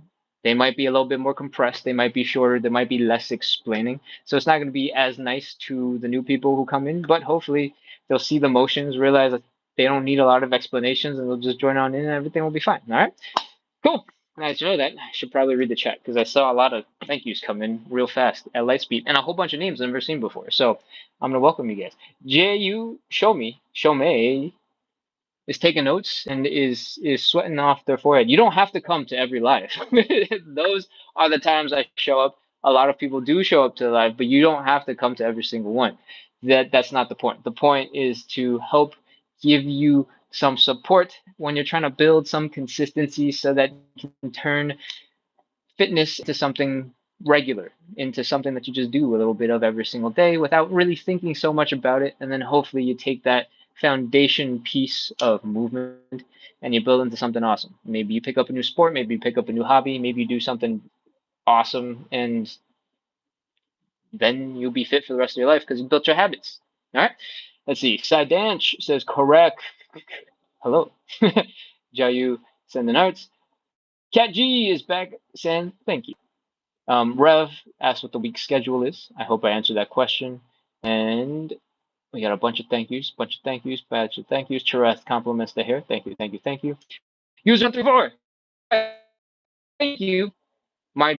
They might be a little bit more compressed. They might be shorter. There might be less explaining. So it's not going to be as nice to the new people who come in, but hopefully they'll see the motions, realize that they don't need a lot of explanations, and they'll just join on in and everything will be fine. All right? Cool. Now that you know that, I should probably read the chat because I saw a lot of thank yous come in real fast at light speed and a whole bunch of names I've never seen before. So I'm going to welcome you guys. Ju Show me is taking notes and is sweating off their forehead. You don't have to come to every live. Those are the times I show up. A lot of people do show up to the live, but you don't have to come to every single one. That's not the point. The point is to help give you some support when you're trying to build some consistency so that you can turn fitness into something regular, into something that you just do a little bit of every single day without really thinking so much about it. And then hopefully you take that foundation piece of movement and you build into something awesome. Maybe you pick up a new sport, maybe you pick up a new hobby, maybe you do something awesome, and then you'll be fit for the rest of your life because you built your habits. All right. Let's see. Sidanch says correct. Hello. Jayu sending arts. Cat G is back saying thank you. Rev asked what the week's schedule is. I hope I answered that question. And we got a bunch of thank yous, batch of thank yous. Chereth compliments the hair. Thank you. User 134. Thank you. My